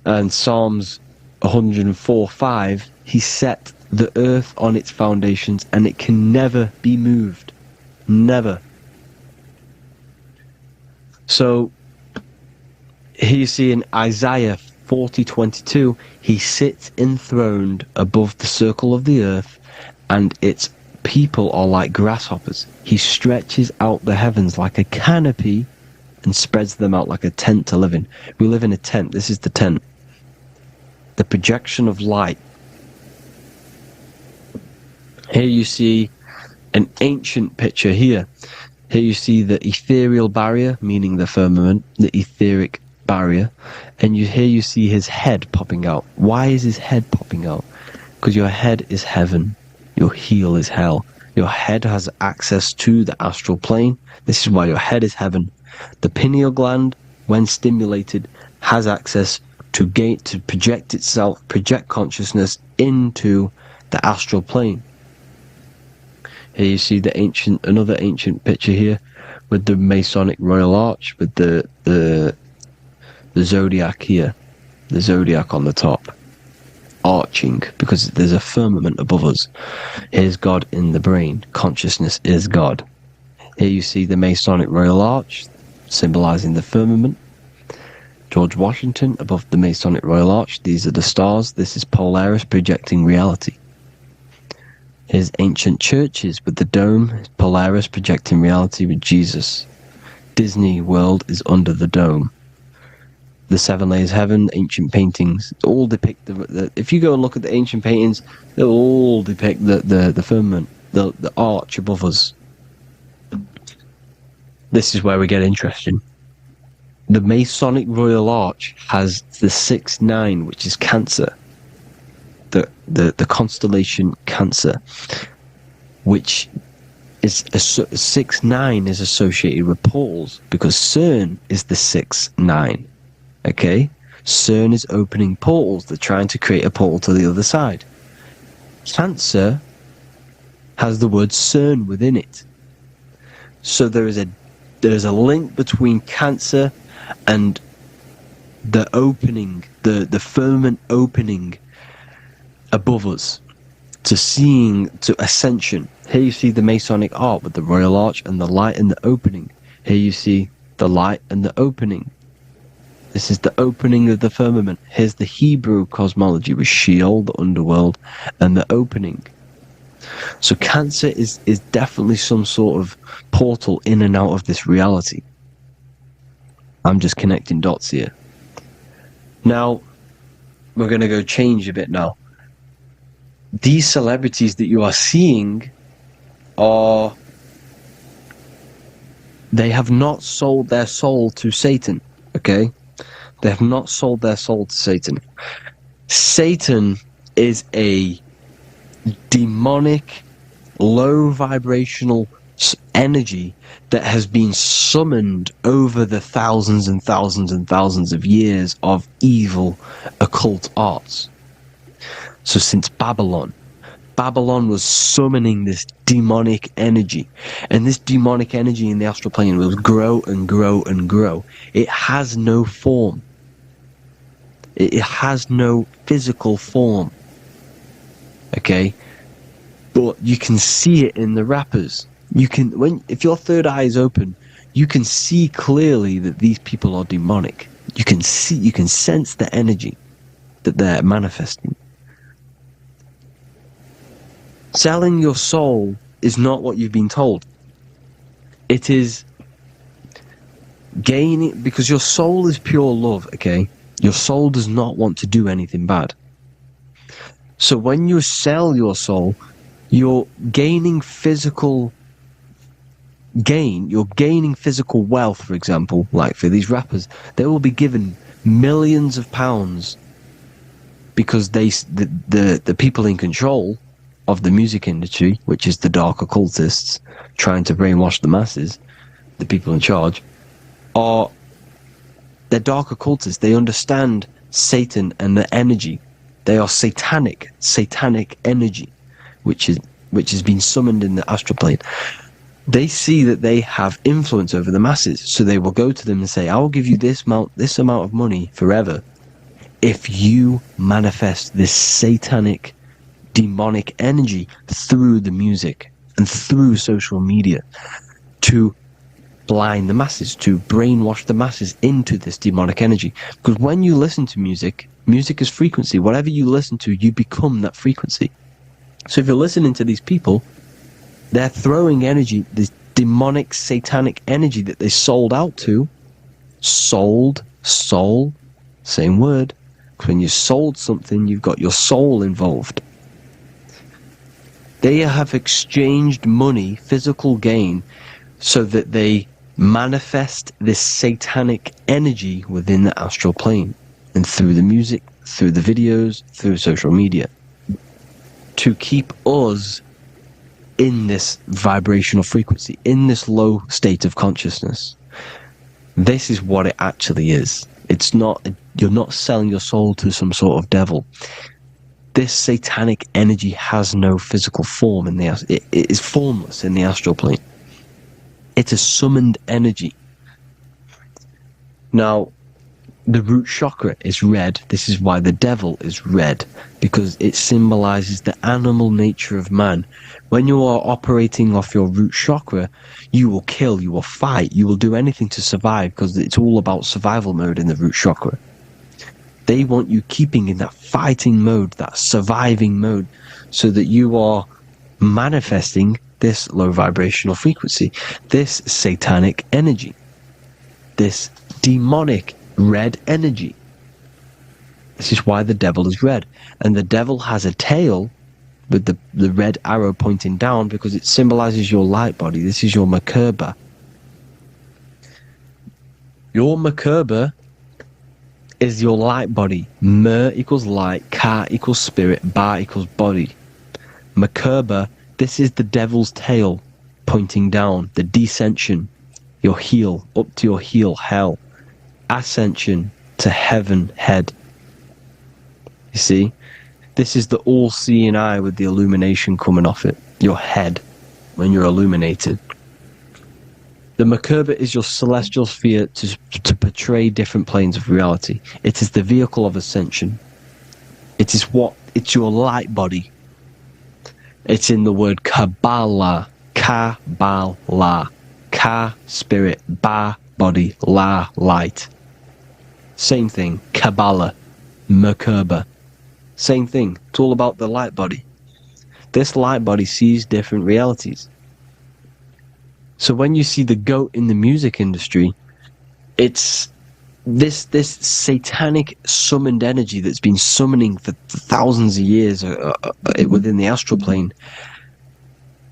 And Psalms 104:5, he set the earth on its foundations and it can never be moved. Never. So here you see in Isaiah 40:22, he sits enthroned above the circle of the earth, and its people are like grasshoppers. He stretches out the heavens like a canopy and spreads them out like a tent to live in. We live in a tent. This is the tent. The projection of light. Here you see an ancient picture here. Here you see the ethereal barrier, meaning the firmament, the etheric barrier, and here you see his head popping out. Why is his head popping out? Because your head is heaven, your heel is hell. Your head has access to the astral plane. This is why your head is heaven. The pineal gland, when stimulated, has access to project itself, project consciousness into the astral plane. Here you see another ancient picture here with the Masonic Royal Arch, with the zodiac here, the zodiac on the top, arching, because there's a firmament above us. Here's God in the brain. Consciousness is God. Here you see the Masonic Royal Arch, symbolizing the firmament. George Washington above the Masonic Royal Arch. These are the stars. This is Polaris projecting reality. Here's ancient churches with the dome. Polaris projecting reality with Jesus. Disney World is under the dome. The seven layers of heaven, ancient paintings, all depict if you go and look at the ancient paintings, they'll all depict the firmament, the arch above us. This is where we get interesting. The Masonic Royal Arch has the 6-9, which is Cancer. The constellation Cancer, which is 6-9 is associated with portals, because CERN is the 6-9. Okay, CERN is opening portals. They're trying to create a portal to the other side. Cancer has the word CERN within it, so there is a link between Cancer and the opening, the firmament opening above us, to ascension. Here you see the Masonic Arch with the Royal Arch and the light and the opening. Here you see the light and the opening. This is the opening of the firmament. Here's the Hebrew cosmology with Sheol, the underworld, and the opening. So Cancer is definitely some sort of portal in and out of this reality. I'm just connecting dots here. Now, we're going to go change a bit now. These celebrities that you are seeing they have not sold their soul to Satan, okay? They have not sold their soul to Satan. Satan is a demonic, low vibrational energy that has been summoned over the thousands and thousands and thousands of years of evil occult arts. So since Babylon was summoning this demonic energy, and this demonic energy in the astral plane will grow and grow and grow. It has no form. It has no physical form. Okay? But you can see it in the rappers. If your third eye is open, you can see clearly that these people are demonic. You can sense the energy that they're manifesting. Selling your soul is not what you've been told. It is gaining, because your soul is pure love, okay? Your soul does not want to do anything bad. So when you sell your soul, you're gaining physical gain, you're gaining physical wealth, for example. Like for these rappers, they will be given millions of pounds because the people in control of the music industry, which is the dark occultists trying to brainwash the masses, the people in charge, they're dark occultists. They understand Satan and the energy. They are satanic energy, which has been summoned in the astral plane. They see that they have influence over the masses, so they will go to them and say, "I will give you this amount of money forever if you manifest this satanic, demonic energy through the music and through social media to blind the masses, to brainwash the masses into this demonic energy. Because when you listen to music, music is frequency. Whatever you listen to, you become that frequency. So if you're listening to these people, they're throwing energy, this demonic, satanic energy that they sold out to. Sold, soul, same word. When you sold something, you've got your soul involved. They have exchanged money, physical gain, so that they manifest this satanic energy within the astral plane and through the music, through the videos, through social media, to keep us in this vibrational frequency, in this low state of consciousness. This is what it actually is. It's not, you're not selling your soul to some sort of devil. This satanic energy has no physical form in it is formless in the astral plane. It's a summoned energy. Now, the root chakra is red. This is why the devil is red, because it symbolizes the animal nature of man. When you are operating off your root chakra, you will kill, you will fight, you will do anything to survive, because it's all about survival mode in the root chakra. They want you keeping in that fighting mode, that surviving mode, so that you are manifesting this low vibrational frequency, this satanic energy, this demonic red energy. This is why the devil is red. And the devil has a tail with the red arrow pointing down, because it symbolizes your light body. This is your Merkaba. Your Merkaba is your light body. Mer equals light, Ka equals spirit, Ba equals body. Merkaba, this is the devil's tail pointing down, the descension, your heel, up to your heel, hell. Ascension to heaven, head. You see? This is the all-seeing eye with the illumination coming off it. Your head, when you're illuminated. The Merkaba is your celestial sphere to portray different planes of reality. It is the vehicle of ascension. It's your light body. It's in the word Kabbalah. Kabbalah. Ka, spirit. Ba, body. La, light. Same thing. Kabbalah. Merkaba. Same thing. It's all about the light body. This light body sees different realities. So when you see the goat in the music industry, it's this satanic summoned energy that's been summoning for thousands of years within the astral plane.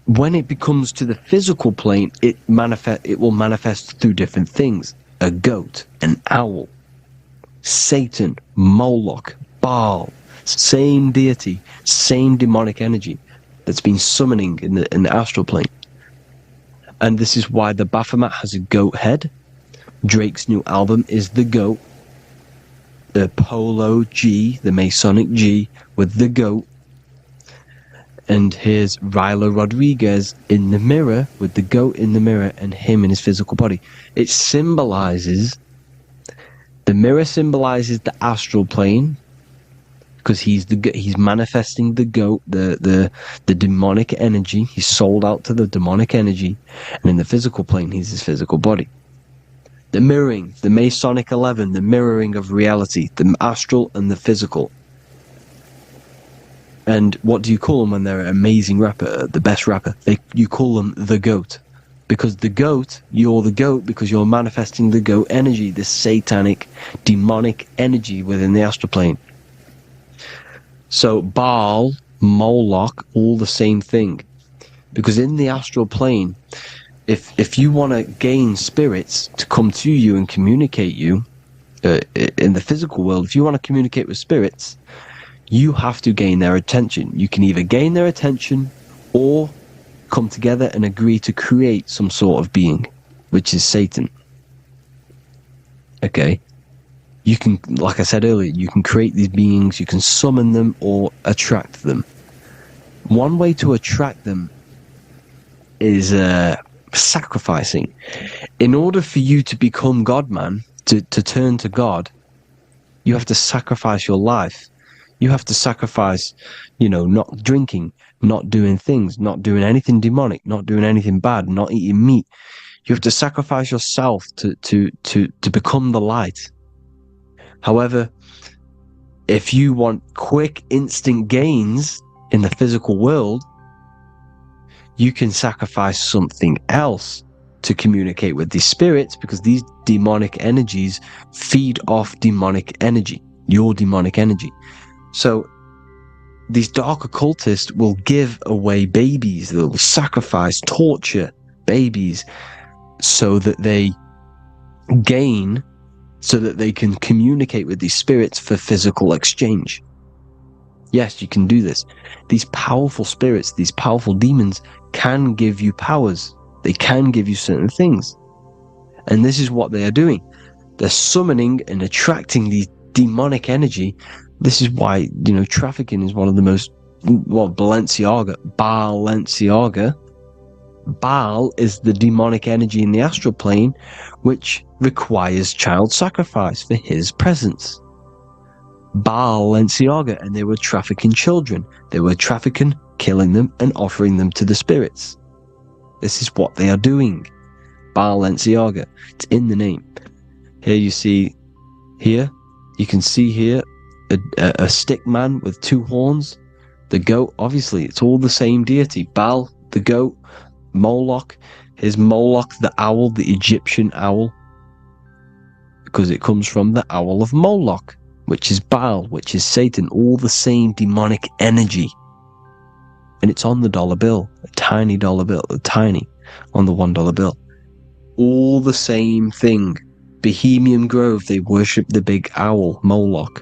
When it becomes to the physical plane, it will manifest through different things. A goat, an owl, Satan, Moloch, Baal, same deity, same demonic energy that's been summoning in the astral plane. And this is why the Baphomet has a goat head. Drake's new album is the goat. The Polo G, the Masonic G, with the goat. And here's Rylo Rodriguez in the mirror, with the goat in the mirror and him in his physical body. It symbolizes, the mirror symbolizes the astral plane, because he's manifesting the goat, the demonic energy. He's sold out to the demonic energy, and in the physical plane, he's his physical body. The mirroring, the Masonic 11, the mirroring of reality, the astral and the physical. And what do you call them when they're an amazing rapper, the best rapper? You call them the goat, because the goat, you're the goat because you're manifesting the goat energy, this satanic, demonic energy within the astral plane. So Baal, Moloch, all the same thing. Because in the astral plane, if you want to gain spirits to come to you and communicate you, in the physical world, if you want to communicate with spirits, you have to gain their attention. You can either gain their attention or come together and agree to create some sort of being, which is Satan. Okay? You can, like I said earlier, you can create these beings, you can summon them or attract them. One way to attract them is sacrificing. In order for you to become God, man, to turn to God, You have to sacrifice your life. You have to sacrifice, not drinking, not doing things, not doing anything demonic, not doing anything bad, not eating meat. You have to sacrifice yourself to become the light. However, if you want quick, instant gains in the physical world, you can sacrifice something else to communicate with these spirits, because these demonic energies feed off demonic energy, your demonic energy. So these dark occultists will give away babies, they'll sacrifice, torture babies so that they gain, so that they can communicate with these spirits for physical exchange. Yes, you can do this. These powerful spirits, these powerful demons can give you powers. They can give you certain things. And this is what they are doing. They're summoning and attracting these demonic energy. This is why, trafficking is one of the most, Balenciaga. Baal is the demonic energy in the astral plane, which requires child sacrifice for his presence. Balenciaga, and they were trafficking children. They were trafficking, killing them, and offering them to the spirits. This is what they are doing. Balenciaga. It's in the name. Here you see, you can see here a stick man with two horns. The goat, obviously, it's all the same deity. Baal, the goat. Moloch, here's Moloch, the owl, the Egyptian owl, because it comes from the owl of Moloch, which is Baal, which is Satan, all the same demonic energy. And it's on the dollar bill, a tiny dollar bill, on the $1 bill. All the same thing. Bohemian Grove, they worship the big owl, Moloch.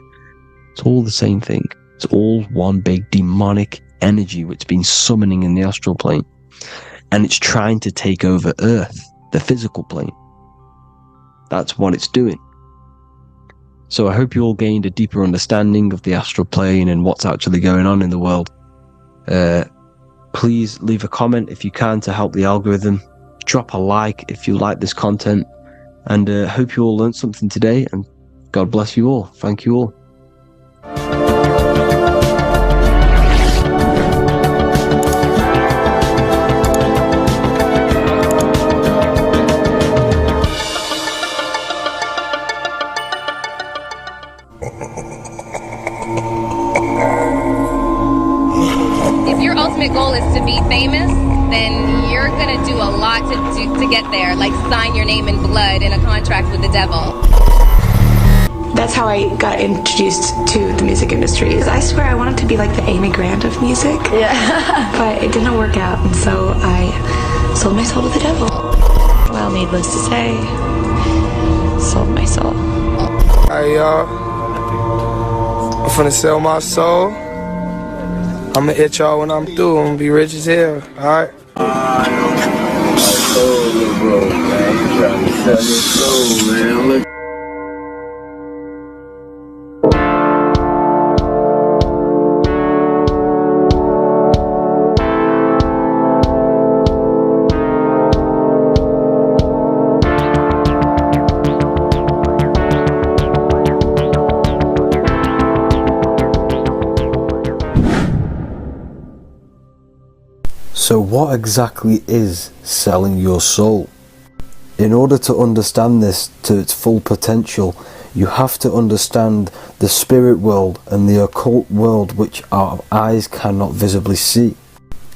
It's all the same thing. It's all one big demonic energy which has been summoning in the astral plane. And it's trying to take over Earth, the physical plane. That's what it's doing. So I hope you all gained a deeper understanding of the astral plane and what's actually going on in the world. Please leave a comment if you can to help the algorithm. Drop a like if you like this content. And hope you all learned something today. And God bless you all. Thank you all. Goal is to be famous, then you're gonna do a lot to get there, like sign your name in blood in a contract with the devil. That's how I got introduced to the music industry. I swear I wanted to be like the Amy Grant of music, but it didn't work out, and so I sold my soul to the devil. Well, needless to say, sold my soul. Hey y'all, I'm finna sell my soul. I'ma hit y'all when I'm through. I'm gonna be rich as hell, alright? Bro, man. You trying to sell your soul, man. Look. So what exactly is selling your soul? In order to understand this to its full potential, you have to understand the spirit world and the occult world which our eyes cannot visibly see.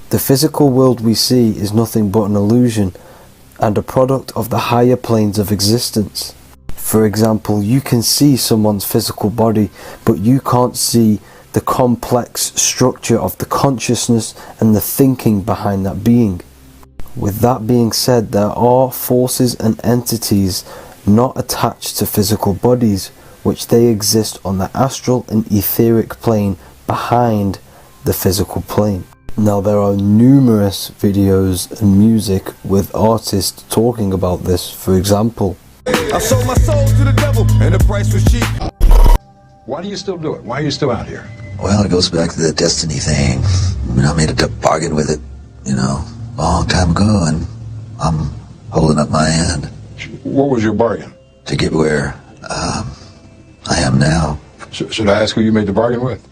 The physical world we see is nothing but an illusion and a product of the higher planes of existence. For example, you can see someone's physical body, but you can't see the complex structure of the consciousness and the thinking behind that being. With that being said, there are forces and entities not attached to physical bodies, which they exist on the astral and etheric plane behind the physical plane. Now there are numerous videos and music with artists talking about this. For example, I sold my soul to the devil and the price was cheap. Why do you still do it? Why are you still out here? Well, it goes back to the destiny thing. I made a bargain with it, a long time ago, and I'm holding up my hand. What was your bargain? To get where I I am now. Should I ask who you made the bargain with?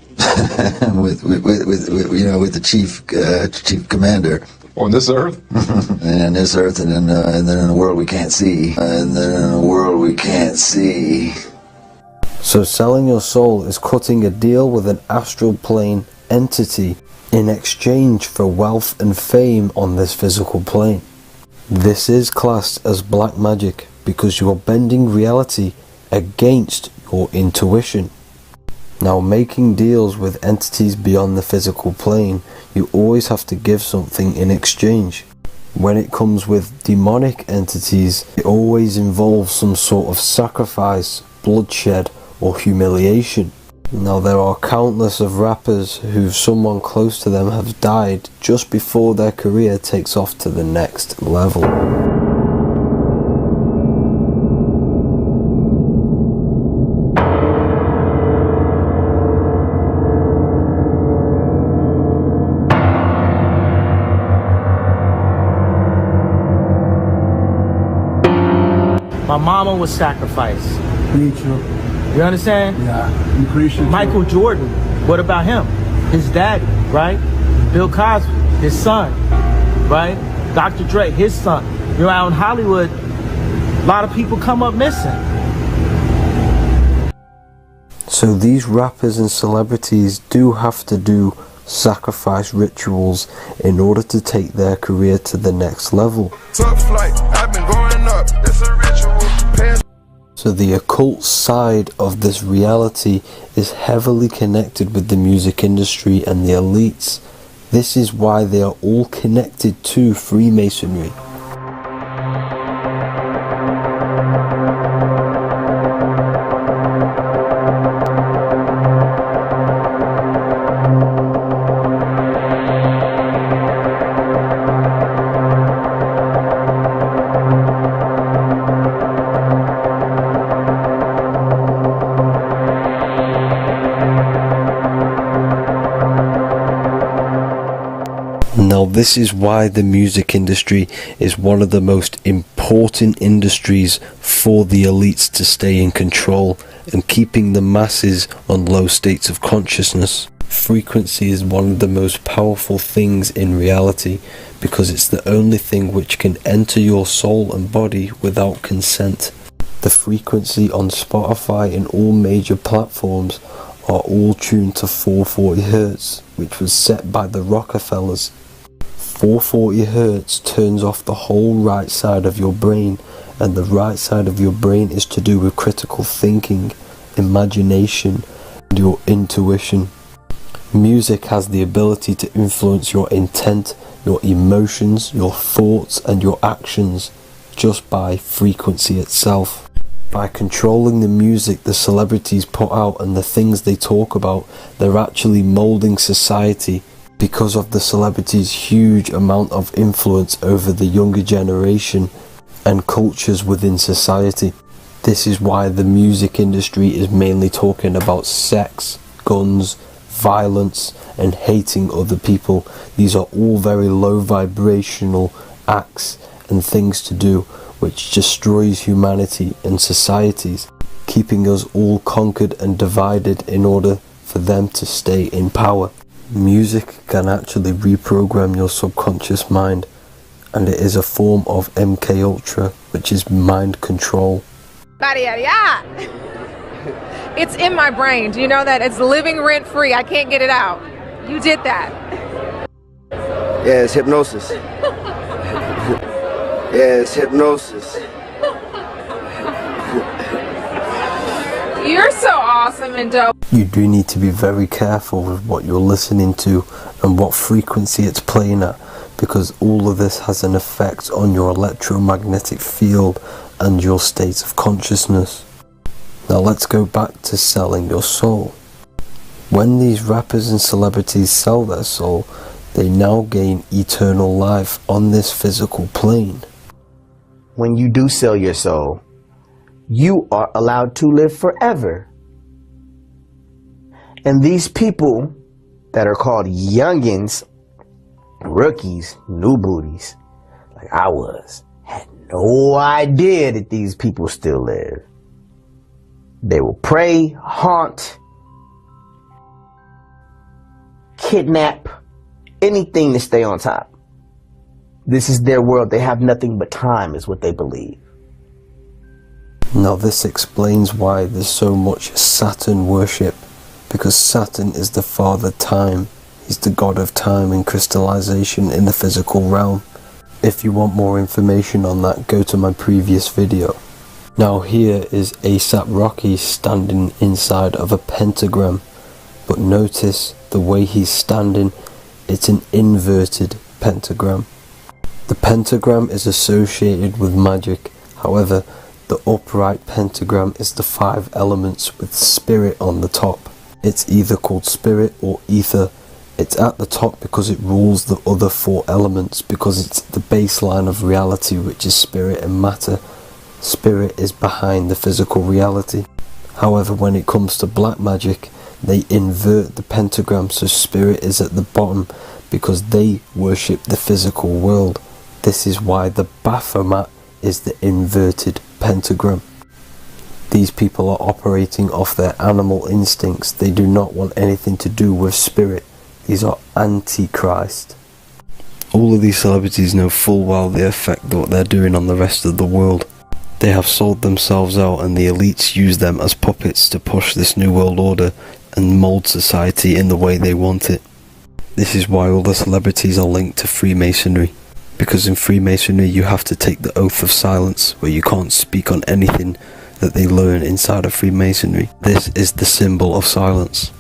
with the chief commander. On this earth? And on this earth, and then in a world we can't see. So selling your soul is cutting a deal with an astral plane entity in exchange for wealth and fame on this physical plane. This is classed as black magic because you are bending reality against your intuition. Now, making deals with entities beyond the physical plane, you always have to give something in exchange. When it comes with demonic entities, it always involves some sort of sacrifice, bloodshed, or humiliation. Now, there are countless of rappers who someone close to them have died just before their career takes off to the next level. My mama was sacrificed. Me too. You understand? Yeah, I'm pretty sure. Michael Jordan, what about him? His daddy, right? Bill Cosby, his son, right? Dr. Dre, his son. You know, out in Hollywood, a lot of people come up missing. So these rappers and celebrities do have to do sacrifice rituals in order to take their career to the next level. Top flight, I've been going up, it's a ritual. So the occult side of this reality is heavily connected with the music industry and the elites. This is why they are all connected to Freemasonry. Now, this is why the music industry is one of the most important industries for the elites to stay in control and keeping the masses on low states of consciousness. Frequency is one of the most powerful things in reality because it's the only thing which can enter your soul and body without consent. The frequency on Spotify and all major platforms are all tuned to 440 Hz, which was set by the Rockefellers. 440 Hz turns off the whole right side of your brain, and the right side of your brain is to do with critical thinking, imagination, and your intuition. Music has the ability to influence your intent, your emotions, your thoughts, and your actions just by frequency itself. By controlling the music the celebrities put out and the things they talk about, they're actually molding society because of the celebrities' huge amount of influence over the younger generation and cultures within society. This is why the music industry is mainly talking about sex, guns, violence, and hating other people. These are all very low vibrational acts and things to do which destroys humanity and societies, keeping us all conquered and divided in order for them to stay in power. Music can actually reprogram your subconscious mind, and it is a form of MK Ultra, which is mind control. It's in my brain. Do you know that? It's living rent free. I can't get it out. You did that. Yeah, it's hypnosis. Yeah, it's hypnosis. You're so awesome and dope. You do need to be very careful with what you're listening to and what frequency it's playing at, because all of this has an effect on your electromagnetic field and your state of consciousness. Now let's go back to selling your soul. When these rappers and celebrities sell their soul, they now gain eternal life on this physical plane. When you do sell your soul, you are allowed to live forever. And these people that are called youngins, rookies, new booties, like I was, had no idea that these people still live. They will prey, haunt, kidnap, anything to stay on top. This is their world. They have nothing but time, is what they believe. Now this explains why there's so much Saturn worship, because Saturn is the father time. He's the god of time and crystallization in the physical realm. If you want more information on that, go to my previous video. Now here is A$AP Rocky standing inside of a pentagram, but notice the way he's standing, it's an inverted pentagram. The pentagram is associated with magic, however, the upright pentagram is the 5 elements with spirit on the top. It's either called spirit or ether. It's at the top because it rules the other 4 elements, because it's the baseline of reality, which is spirit and matter. Spirit is behind the physical reality. However, when it comes to black magic, they invert the pentagram, so spirit is at the bottom because they worship the physical world. This is why the Baphomet is the inverted pentagram. These people are operating off their animal instincts. They do not want anything to do with spirit. These are antichrist. All of these celebrities know full well the effect that what they're doing on the rest of the world. They have sold themselves out, and the elites use them as puppets to push this new world order and mold society in the way they want it. This is why all the celebrities are linked to Freemasonry, because in Freemasonry you have to take the oath of silence, where you can't speak on anything that they learn inside of Freemasonry. This is the symbol of silence.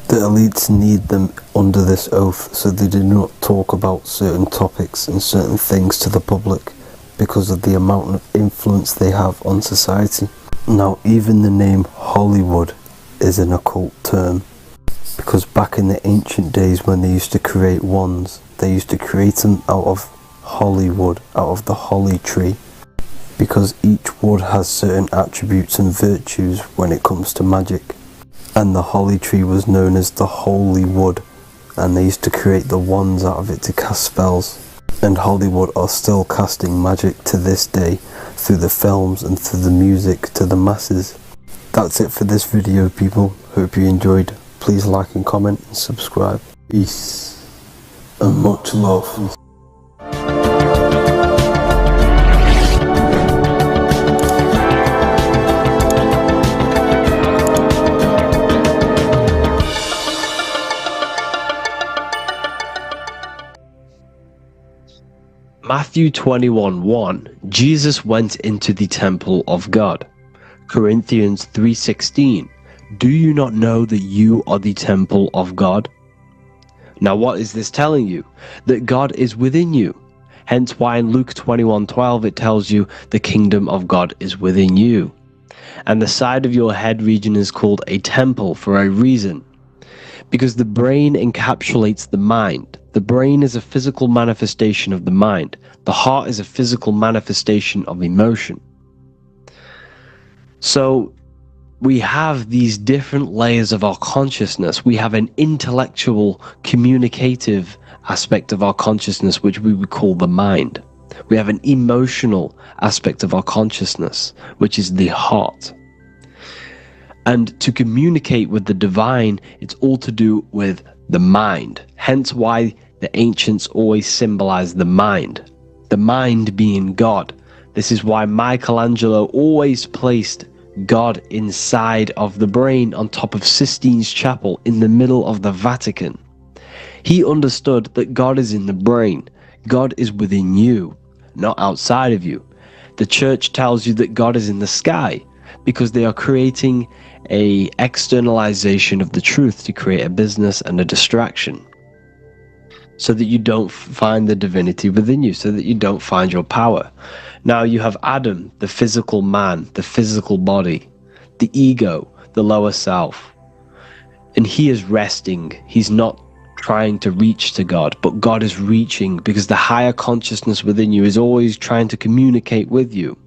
The elites need them under this oath, so they do not talk about certain topics and certain things to the public because of the amount of influence they have on society. Now, even the name Hollywood is an occult term, because back in the ancient days when they used to create wands, they used to create them out of Hollywood, out of the holly tree, because each wood has certain attributes and virtues when it comes to magic. And the holly tree was known as the holy wood, and they used to create the wands out of it to cast spells. And Hollywood are still casting magic to this day through the films and through the music to the masses. That's it for this video, people. Hope you enjoyed. Please like and comment and subscribe. Peace and much love. Matthew 21:1, Jesus went into the temple of God. Corinthians 3:16, do you not know that you are the temple of God? Now what is this telling you? That God is within you. Hence why in Luke 21:12 it tells you the kingdom of God is within you. And the side of your head region is called a temple for a reason. Because the brain encapsulates the mind. The brain is a physical manifestation of the mind. The heart is a physical manifestation of emotion. So we have these different layers of our consciousness. We have an intellectual, communicative aspect of our consciousness, which we would call the mind. We have an emotional aspect of our consciousness, which is the heart. And to communicate with the divine, it's all to do with the mind. Hence why the ancients always symbolize the mind being God. This is why Michelangelo always placed God inside of the brain on top of Sistine Chapel in the middle of the Vatican. He understood that God is in the brain. God is within you, not outside of you. The church tells you that God is in the sky because they are creating a externalization of the truth to create a business and a distraction, so that you don't find the divinity within you, so that you don't find your power. Now you have Adam, the physical man, the physical body, the ego, the lower self, and he is resting. He's not trying to reach to God, but God is reaching, because the higher consciousness within you is always trying to communicate with you.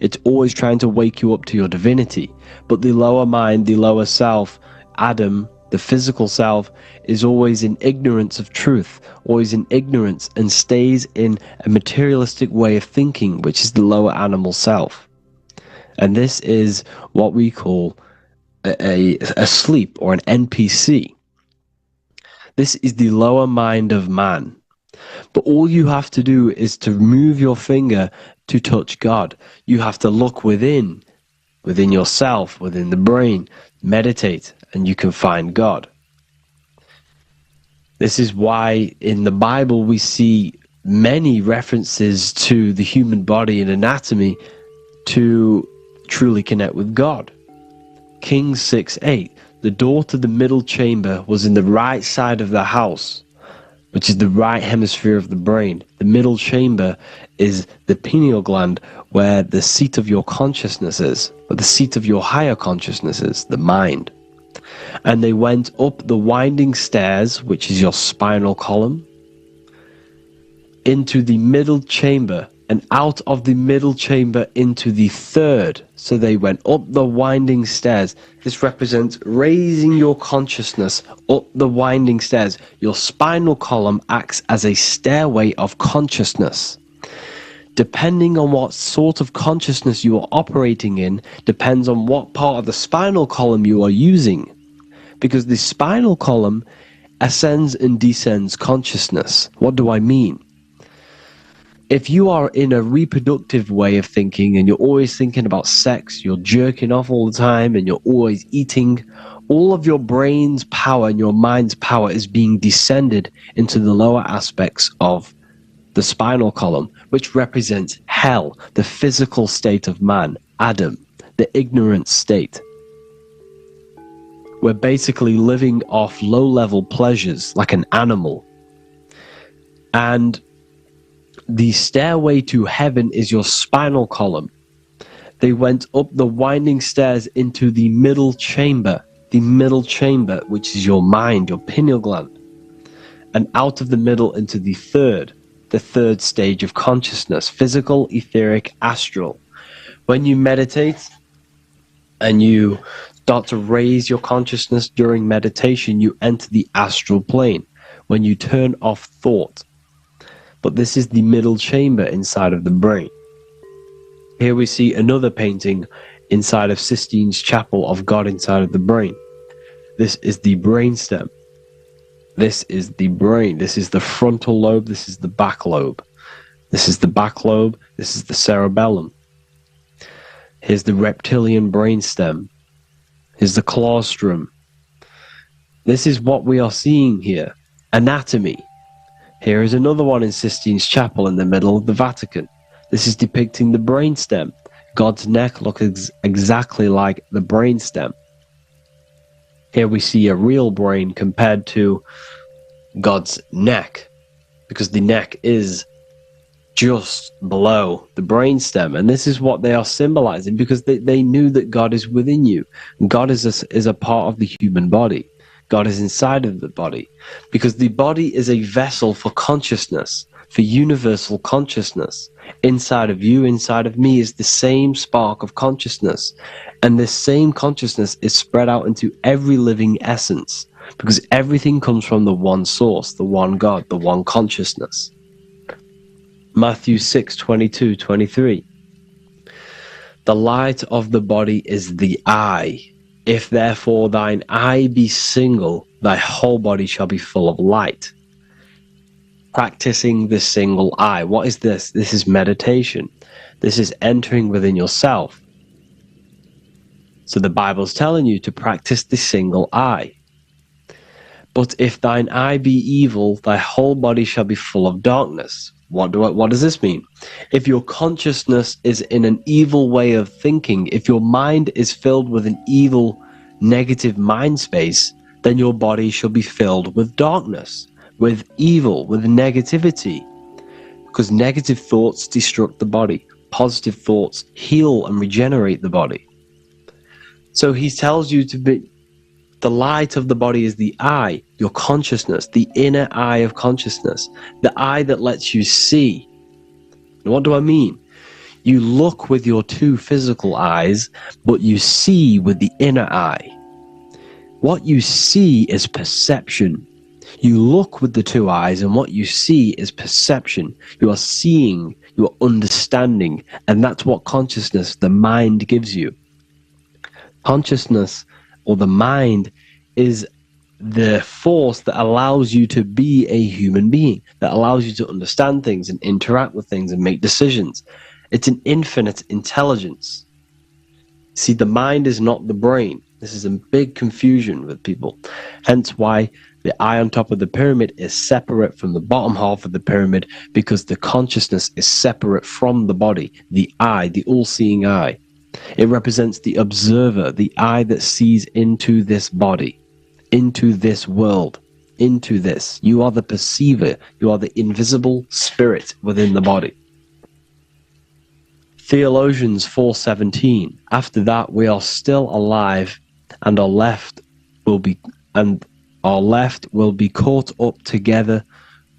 It's always trying to wake you up to your divinity. But the lower mind, the lower self, Adam, the physical self, is always in ignorance of truth, always in ignorance, and stays in a materialistic way of thinking, which is the lower animal self. And this is what we call a sleep, or an NPC. This is the lower mind of man. But all you have to do is to move your finger to touch God. You have to look within yourself, within the brain, meditate, and you can find God. This is why in the Bible we see many references to the human body and anatomy to truly connect with God. Kings 6:8, the door to the middle chamber was in the right side of the house, which is the right hemisphere of the brain. The middle chamber is the pineal gland, where the seat of your consciousness is, or the seat of your higher consciousness is, the mind. And they went up the winding stairs, which is your spinal column, into the middle chamber, and out of the middle chamber into the third. So they went up the winding stairs. This represents raising your consciousness up the winding stairs. Your spinal column acts as a stairway of consciousness. Depending on what sort of consciousness you are operating in, depends on what part of the spinal column you are using. Because the spinal column ascends and descends consciousness. What do I mean? If you are in a reproductive way of thinking, and you're always thinking about sex, you're jerking off all the time, and you're always eating, all of your brain's power and your mind's power is being descended into the lower aspects of the spinal column, which represents hell, the physical state of man, Adam, the ignorant state. We're basically living off low-level pleasures like an animal. And the stairway to heaven is your spinal column. They went up the winding stairs into the middle chamber, which is your mind, your pineal gland, and out of the middle into the third stage of consciousness, physical, etheric, astral. When you meditate and you start to raise your consciousness during meditation, you enter the astral plane when you turn off thought. But this is the middle chamber inside of the brain. Here we see another painting inside of Sistine's chapel of God inside of the brain. This is the brainstem. This is the brain. This is the frontal lobe. This is the back lobe. This is the back lobe. This is the cerebellum. Here's the reptilian brainstem. Here's the claustrum. This is what we are seeing here. Anatomy. Here is another one in Sistine's chapel in the middle of the Vatican. This is depicting the brainstem. God's neck looks exactly like the brainstem. Here we see a real brain compared to God's neck, because the neck is just below the brainstem. And this is what they are symbolizing, because they knew that God is within you. God is a part of the human body. God is inside of the body, because the body is a vessel for consciousness, for universal consciousness. Inside of you, inside of me, is the same spark of consciousness. And this same consciousness is spread out into every living essence, because everything comes from the one source, the one God, the one consciousness. Matthew 6:22-23. The light of the body is the eye. If therefore thine eye be single, thy whole body shall be full of light. Practicing the single eye. What is this? This is meditation. This is entering within yourself. So the Bible's telling you to practice the single eye. But if thine eye be evil, thy whole body shall be full of darkness. What does this mean? If your consciousness is in an evil way of thinking, if your mind is filled with an evil, negative mind space, then your body shall be filled with darkness, with evil, with negativity. Because negative thoughts destruct the body. Positive thoughts heal and regenerate the body. So he tells you to The light of the body is the eye, your consciousness, the inner eye of consciousness, the eye that lets you see. And what do I mean? You look with your two physical eyes, but you see with the inner eye. What you see is perception. You look with the two eyes, and what you see is perception. You are seeing, you are understanding, and that's what consciousness, the mind, gives you. Consciousness, or the mind, is the force that allows you to be a human being, that allows you to understand things and interact with things and make decisions. It's an infinite intelligence. See, the mind is not the brain. This is a big confusion with people. Hence why the eye on top of the pyramid is separate from the bottom half of the pyramid, because the consciousness is separate from the body, the eye, the all-seeing eye. It represents the observer, the eye that sees into this body, into this world, into this. You are the perceiver. You are the invisible spirit within the body. Theologians 4:17. After that, we are still alive, and our left will be caught up together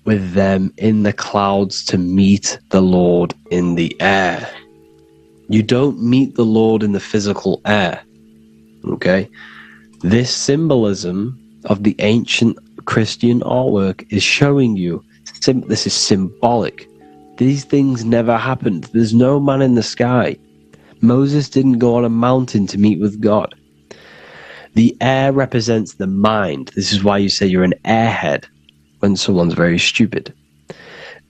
with them in the clouds to meet the Lord in the air. You don't meet the Lord in the physical air. Okay? This symbolism of the ancient Christian artwork is showing you this is symbolic. These things never happened. There's no man in the sky. Moses didn't go on a mountain to meet with God. The air represents the mind. This is why you say you're an airhead when someone's very stupid.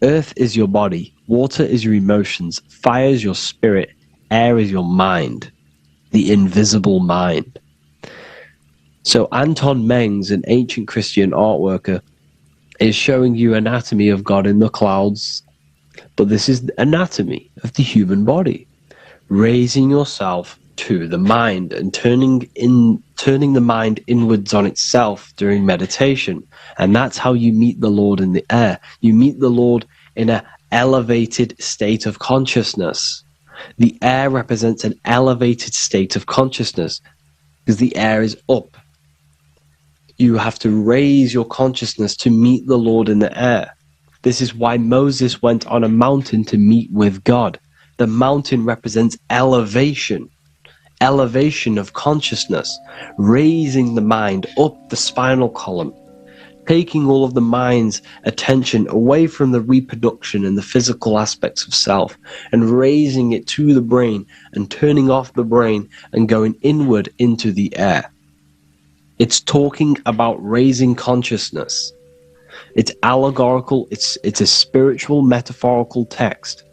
Earth is your body. Water is your emotions. Fire is your spirit. Air is your mind. The invisible mind. So Anton Mengs, an ancient Christian art worker, is showing you anatomy of God in the clouds. But this is the anatomy of the human body. Raising yourself to the mind and turning the mind inwards on itself during meditation. And that's how you meet the Lord in the air. You meet the Lord in an elevated state of consciousness. The air represents an elevated state of consciousness because the air is up. You have to raise your consciousness to meet the Lord in the air. This is why Moses went on a mountain to meet with God. The mountain represents elevation. Elevation of consciousness, raising the mind up the spinal column, taking all of the mind's attention away from the reproduction and the physical aspects of self and raising it to the brain and turning off the brain and going inward into the air. It's talking about raising consciousness. It's allegorical, it's a spiritual metaphorical text.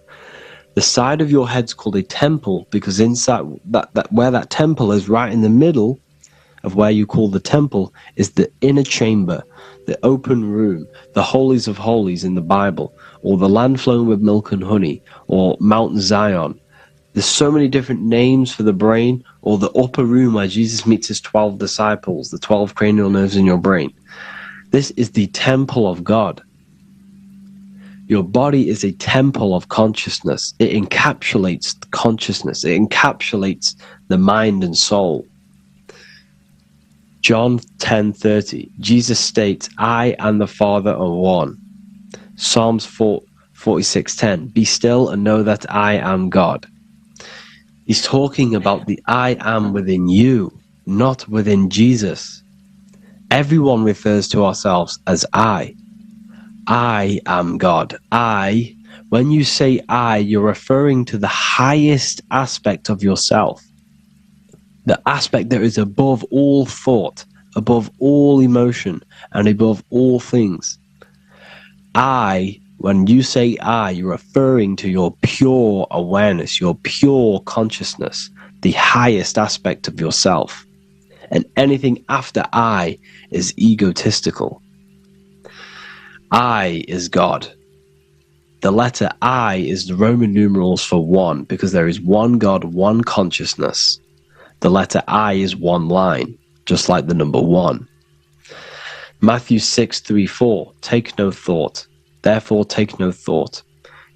The side of your head's called a temple because inside where that temple is, right in the middle of where you call the temple, is the inner chamber, the open room, the holies of holies in the Bible, or the land flowing with milk and honey, or Mount Zion. There's so many different names for the brain, or the upper room where Jesus meets his 12 disciples, the 12 cranial nerves in your brain. This is the temple of God. Your body is a temple of consciousness. It encapsulates consciousness. It encapsulates the mind and soul. John 10:30. Jesus states, I and the Father are one. Psalms 46:10. Be still and know that I am God. He's talking about the I am within you, not within Jesus. Everyone refers to ourselves as I. I am God. I, when you say I, you're referring to the highest aspect of yourself. The aspect that is above all thought, above all emotion, and above all things. I, when you say I, you're referring to your pure awareness, your pure consciousness, the highest aspect of yourself. And anything after I is egotistical. I is God. The letter I is the Roman numerals for one, because there is one God, one consciousness. The letter I is one line, just like the number 1. Matthew 6:3-4. Take no thought. Therefore take no thought.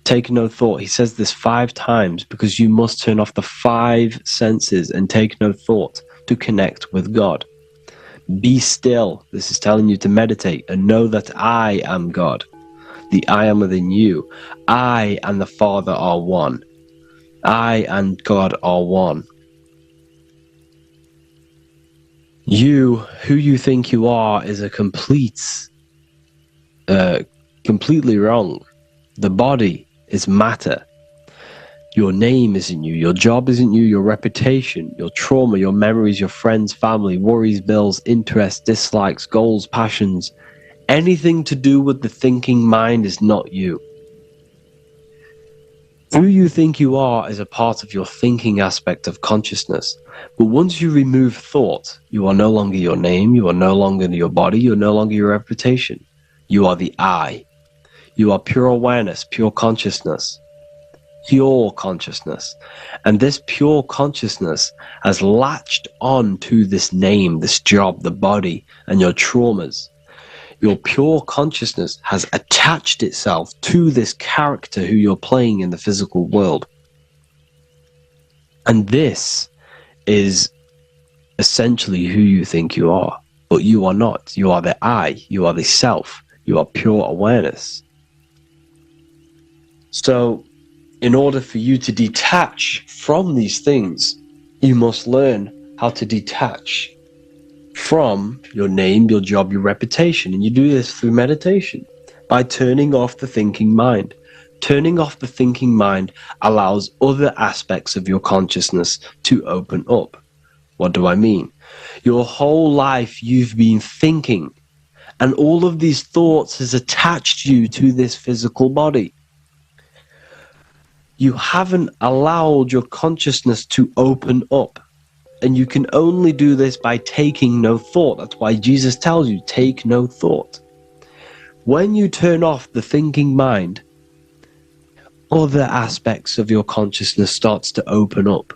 Take no thought. He says this 5 times because you must turn off the 5 senses and take no thought to connect with God. Be still. This is telling you to meditate and know that I am God. The I am within you. I and the Father are one. I and God are one. You, who you think you are, is a completely wrong. The body is matter. Your name isn't you. Your job isn't you. Your reputation, your trauma, your memories, your friends, family, worries, bills, interests, dislikes, goals, passions. Anything to do with the thinking mind is not you. Who you think you are is a part of your thinking aspect of consciousness. But once you remove thought, you are no longer your name, you are no longer your body, you are no longer your reputation. You are the I. You are pure awareness, pure consciousness. Pure consciousness. And this pure consciousness has latched on to this name, this job, the body, and your traumas. Your pure consciousness has attached itself to this character who you're playing in the physical world. And this is essentially who you think you are. But you are not. You are the I. You are the self. You are pure awareness. So, in order for you to detach from these things, you must learn how to detach from your name, your job, your reputation. And you do this through meditation, by turning off the thinking mind. Turning off the thinking mind allows other aspects of your consciousness to open up. What do I mean? Your whole life you've been thinking, and all of these thoughts has attached you to this physical body. You haven't allowed your consciousness to open up. And you can only do this by taking no thought. That's why Jesus tells you, take no thought. When you turn off the thinking mind, other aspects of your consciousness starts to open up.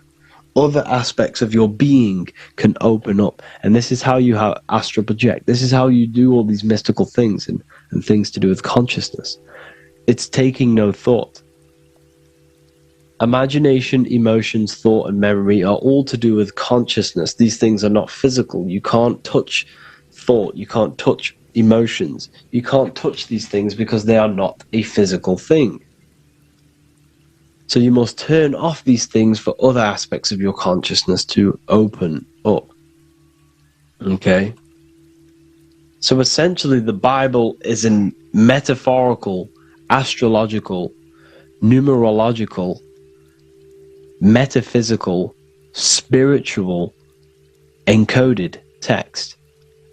Other aspects of your being can open up. And this is how you astral project. This is how you do all these mystical things and things to do with consciousness. It's taking no thought. Imagination, emotions, thought, and memory are all to do with consciousness. These things are not physical. You can't touch thought. You can't touch emotions. You can't touch these things because they are not a physical thing. So you must turn off these things for other aspects of your consciousness to open up. Okay? So essentially the Bible is a metaphorical, astrological, numerological, metaphysical, spiritual, encoded text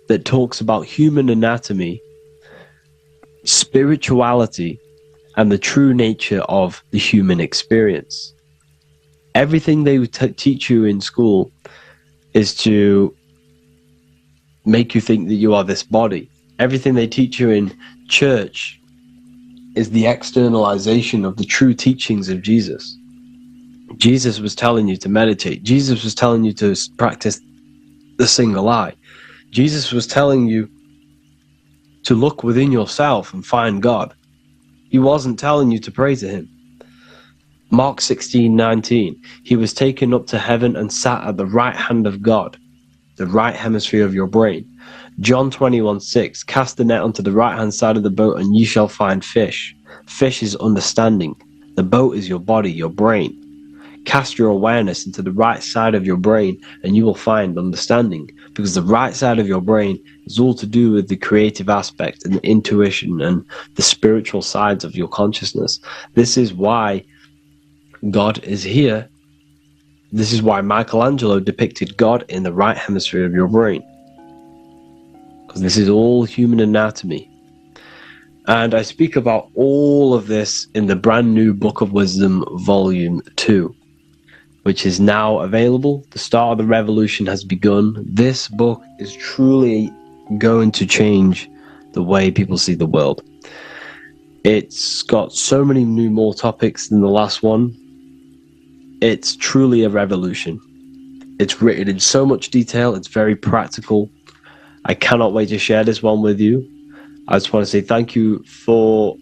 that talks about human anatomy, spirituality, and the true nature of the human experience. Everything they would teach you in school is to make you think that you are this body. Everything they teach you in church is the externalization of the true teachings of Jesus. Jesus was telling you to meditate. Jesus was telling you to practice the single eye. Jesus was telling you to look within yourself and find God. He wasn't telling you to pray to him. Mark 16:19, he was taken up to heaven and sat at the right hand of God, the right hemisphere of your brain. John 21:6, cast the net onto the right hand side of the boat and ye shall find fish. Fish is understanding. The boat is your body, your brain. Cast your awareness into the right side of your brain and you will find understanding, because the right side of your brain is all to do with the creative aspect and the intuition and the spiritual sides of your consciousness. This is why God is here. This is why Michelangelo depicted God in the right hemisphere of your brain, because this is all human anatomy. And I speak about all of this in the brand new Book of Wisdom, Volume 2. Which is now available. The start of the revolution has begun. This book is truly going to change the way people see the world. It's got so many more topics than the last one. It's truly a revolution. It's written in so much detail. It's very practical. I cannot wait to share this one with you. I just want to say thank you for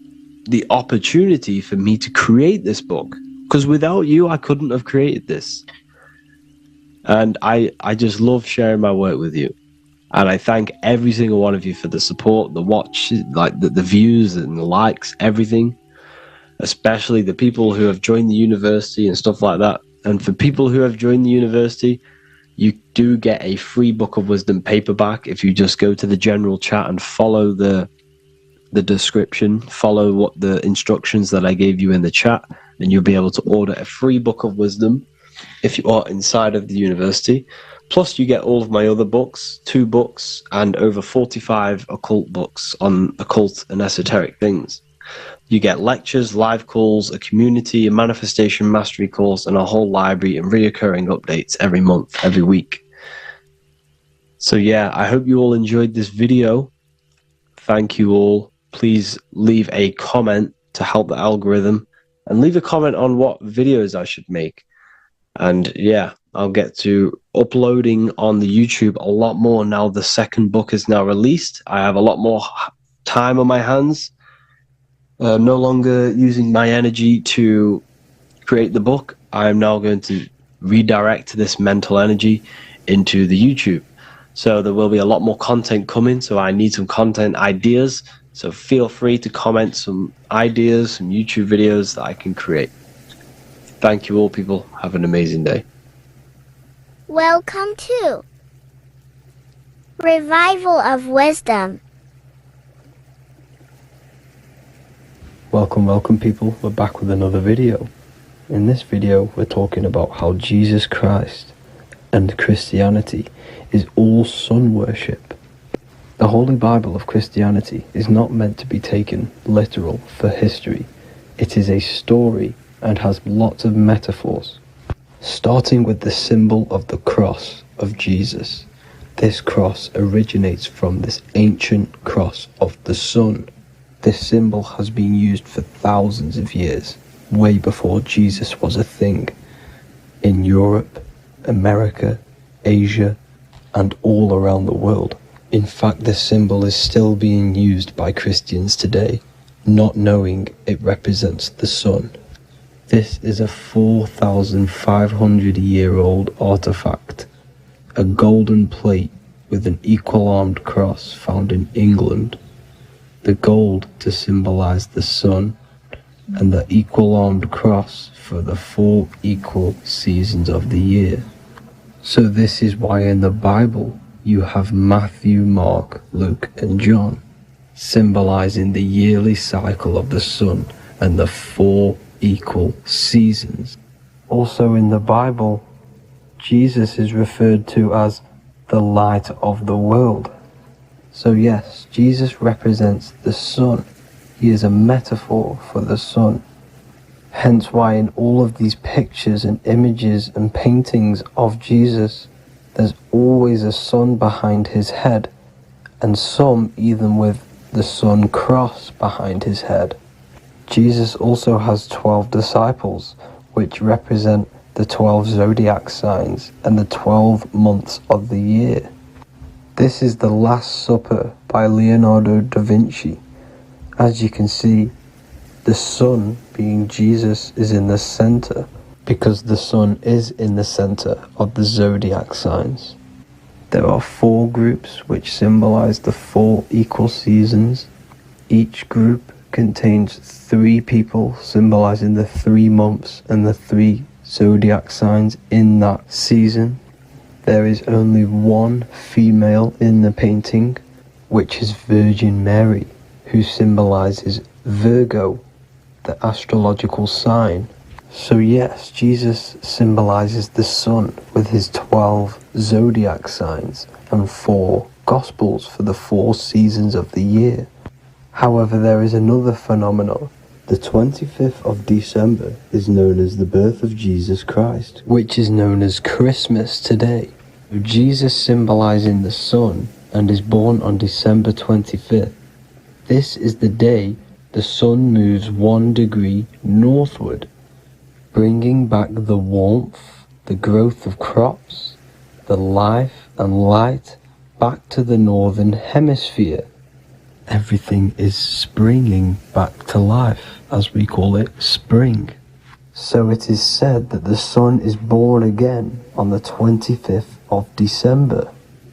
the opportunity for me to create this book. Because without you, I couldn't have created this. And I just love sharing my work with you. And I thank every single one of you for the support, the watch, like the views and the likes, everything. Especially the people who have joined the university and stuff like that. And for people who have joined the university, you do get a free Book of Wisdom paperback if you just go to the general chat and follow the description, follow what the instructions that I gave you in the chat, and you'll be able to order a free Book of Wisdom if you are inside of the university. Plus you get all of my other books, 2 books, and over 45 occult books on occult and esoteric things. You get lectures, live calls, a community, a manifestation mastery course, and a whole library and reoccurring updates every month, every week. So yeah, I hope you all enjoyed this video. Thank you all. Please leave a comment to help the algorithm, and leave a comment on what videos I should make. And yeah, I'll get to uploading on the YouTube a lot more now the second book is now released. I have a lot more time on my hands. No longer using my energy to create the book. I am now going to redirect this mental energy into the YouTube. So there will be a lot more content coming, so I need some content ideas. So feel free to comment some ideas, some YouTube videos that I can create. Thank you all, people. Have an amazing day. Welcome to Revival of Wisdom. Welcome people, we're back with another video. In this video we're talking about how Jesus Christ and Christianity is all sun worship. The Holy Bible of Christianity is not meant to be taken literal for history. It is a story and has lots of metaphors. Starting with the symbol of the cross of Jesus. This cross originates from this ancient cross of the sun. This symbol has been used for thousands of years, way before Jesus was a thing, in Europe, America, Asia, and all around the world. In fact, this symbol is still being used by Christians today, not knowing it represents the sun. This is a 4,500-year-old artifact, a golden plate with an equal-armed cross found in England. The gold to symbolize the sun, and the equal-armed cross for the 4 equal seasons of the year. So this is why in the Bible you have Matthew, Mark, Luke, and John, symbolizing the yearly cycle of the sun and the 4 equal seasons. Also in the Bible, Jesus is referred to as the light of the world. So yes, Jesus represents the sun. He is a metaphor for the sun. Hence why in all of these pictures and images and paintings of Jesus, there's always a sun behind his head, and some even with the sun cross behind his head. Jesus also has 12 disciples, which represent the 12 zodiac signs and the 12 months of the year. This is the Last Supper by Leonardo da Vinci. As you can see, the sun, being Jesus, is in the center, because the sun is in the center of the zodiac signs. There are 4 groups which symbolize the 4 equal seasons. Each group contains 3 people symbolizing the 3 months and the 3 zodiac signs in that season. There is only 1 female in the painting, which is Virgin Mary, who symbolizes Virgo, the astrological sign. So yes, Jesus symbolizes the sun with his 12 zodiac signs and 4 gospels for the 4 seasons of the year. However, there is another phenomenon. The 25th of December is known as the birth of Jesus Christ, which is known as Christmas today. Jesus symbolizing the sun and is born on December 25th. This is the day the sun moves 1 degree northward, bringing back the warmth, the growth of crops, the life and light back to the northern hemisphere. Everything is springing back to life, as we call it, spring. So it is said that the sun is born again on the 25th of December.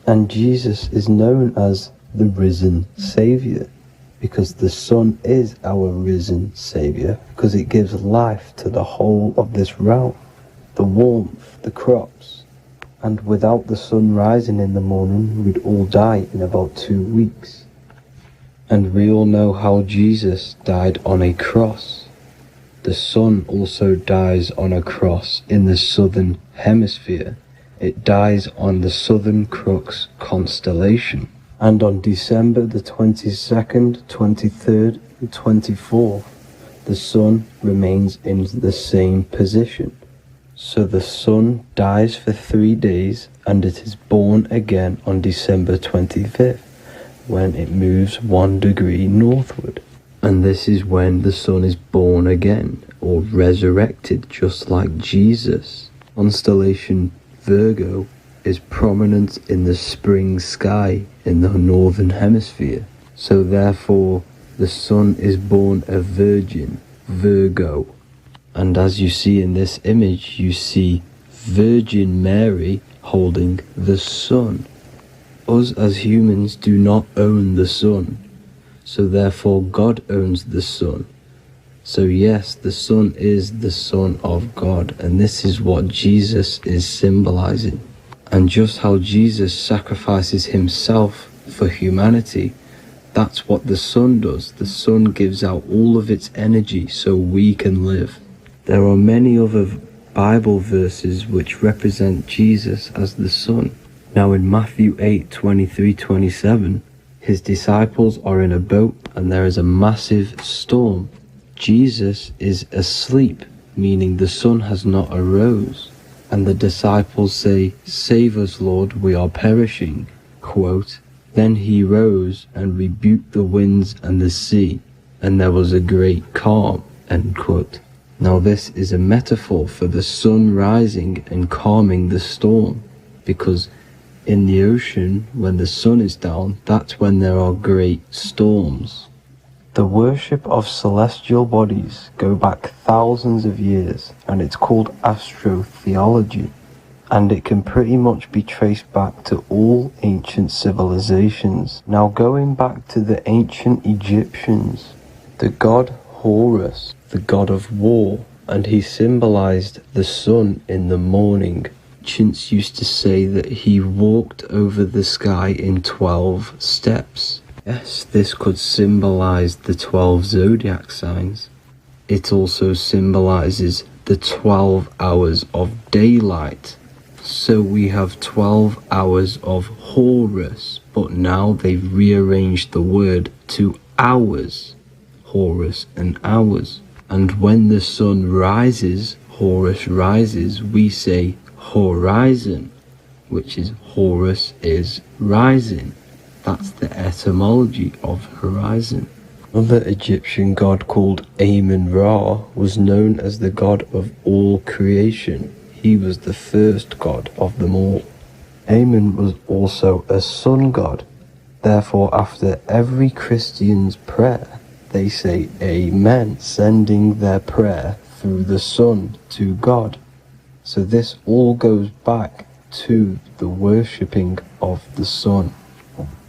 And Jesus is known as the risen Saviour, because the sun is our risen Saviour, because it gives life to the whole of this realm, the warmth, the crops. And without the sun rising in the morning, we'd all die in about 2 weeks. And we all know how Jesus died on a cross. The sun also dies on a cross in the southern hemisphere. It dies on the Southern Crux constellation. And on December the 22nd, 23rd and 24th, the sun remains in the same position. So the sun dies for 3 days and it is born again on December 25th, when it moves 1 degree northward. And this is when the sun is born again, or resurrected, just like Jesus. Constellation Virgo is prominent in the spring sky in the northern hemisphere. So therefore, the sun is born a virgin, Virgo. And as you see in this image, you see Virgin Mary holding the sun. Us as humans do not own the sun. So therefore God owns the sun. So yes, the sun is the Son of God, and this is what Jesus is symbolizing. And just how Jesus sacrifices himself for humanity, that's what the sun does. The sun gives out all of its energy so we can live. There are many other Bible verses which represent Jesus as the sun. Now in Matthew 8:23-27, his disciples are in a boat and there is a massive storm. Jesus is asleep, meaning the sun has not arose. And the disciples say, "Save us, Lord, we are perishing." Quote, "Then he rose and rebuked the winds and the sea, and there was a great calm." End quote. Now this is a metaphor for the sun rising and calming the storm, because in the ocean, when the sun is down, that's when there are great storms. The worship of celestial bodies go back thousands of years, and it's called astrotheology, and it can pretty much be traced back to all ancient civilizations. Now going back to the ancient Egyptians, the god Horus, the god of war, and he symbolized the sun in the morning. Ancients used to say that he walked over the sky in 12 steps. Yes, this could symbolize the 12 zodiac signs. It also symbolizes the 12 hours of daylight. So we have 12 hours of Horus, but now they've rearranged the word to hours. Horus and hours. And when the sun rises, Horus rises, we say horizon, which is Horus is rising. That's the etymology of horizon. Another Egyptian god called Amun-Ra was known as the god of all creation. He was the first god of them all. Amun was also a sun god. Therefore, after every Christian's prayer, they say Amen, sending their prayer through the sun to God. So this all goes back to the worshipping of the sun.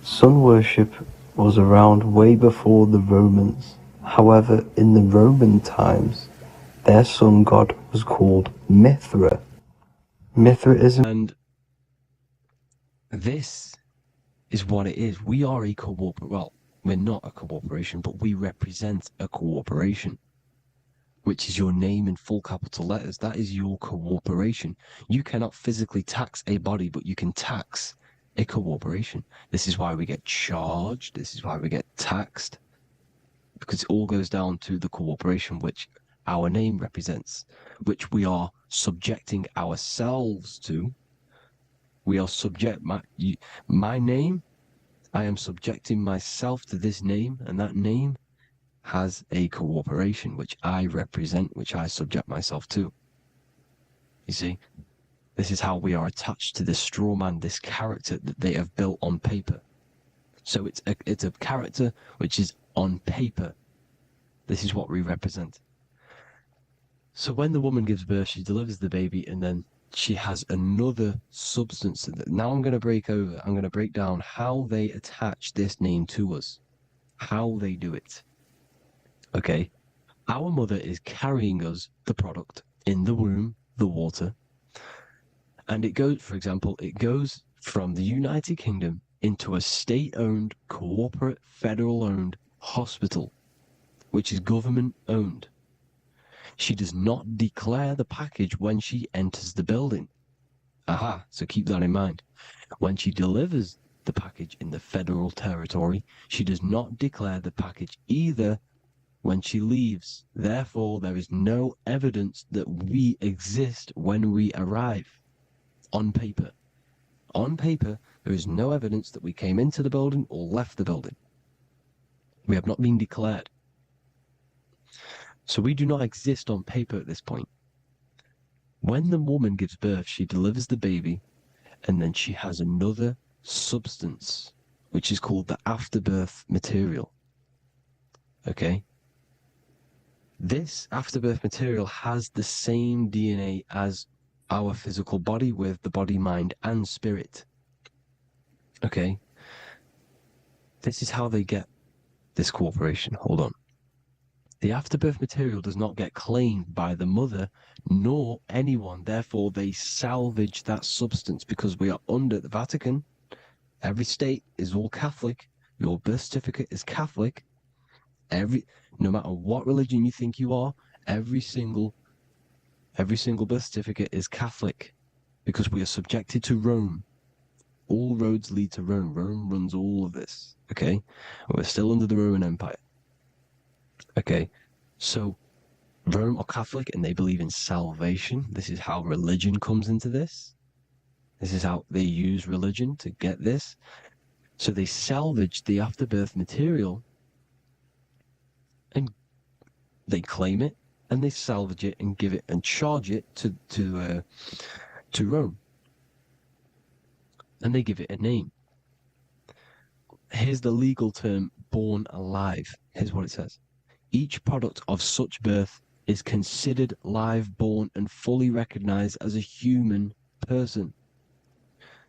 Sun worship was around way before the Romans. However, in the Roman times, their sun god was called Mithra. Mithraism. And this is what it is. We are a we're not a corporation, but we represent a corporation, which is your name in full capital letters. That is your corporation. You cannot physically tax a body, but you can tax a corporation. This is why we get charged. This is why we get taxed, because it all goes down to the corporation which our name represents, which we are subjecting ourselves to. We are my name. I am subjecting myself to this name, and that name has a corporation which I represent, which I subject myself to. You see, this is how we are attached to this straw man, this character that they have built on paper. So it's a character which is on paper. This is what we represent. So when the woman gives birth, she delivers the baby, and then she has another substance. Now I'm going to break down how they attach this name to us, how they do it. Okay, our mother is carrying us the product in the womb, the water, and it goes, for example, it goes from the United Kingdom into a state-owned, corporate, federal-owned hospital, which is government-owned. She does not declare the package when she enters the building. Aha, so keep that in mind. When she delivers the package in the federal territory, she does not declare the package either when she leaves. Therefore, there is no evidence that we exist when we arrive. On paper. On paper, there is no evidence that we came into the building or left the building. We have not been declared. So we do not exist on paper at this point. When the woman gives birth, she delivers the baby, and then she has another substance, which is called the afterbirth material. Okay? This afterbirth material has the same DNA as our physical body, with the body, mind, and spirit. Okay? This is how they get this corporation. Hold on. The afterbirth material does not get claimed by the mother nor anyone. Therefore, they salvage that substance because we are under the Vatican. Every state is all Catholic. Your birth certificate is Catholic. No matter what religion you think you are, every single birth certificate is Catholic because we are subjected to Rome. All roads lead to Rome. Rome runs all of this. Okay? We're still under the Roman Empire. Okay, so Rome are Catholic and they believe in salvation. This is how religion comes into this. This is how they use religion to get this. So they salvage the afterbirth material and they claim it and they salvage it and give it and charge it to Rome. And they give it a name. Here's the legal term, born alive. Here's what it says. Each product of such birth is considered live, born, and fully recognized as a human person.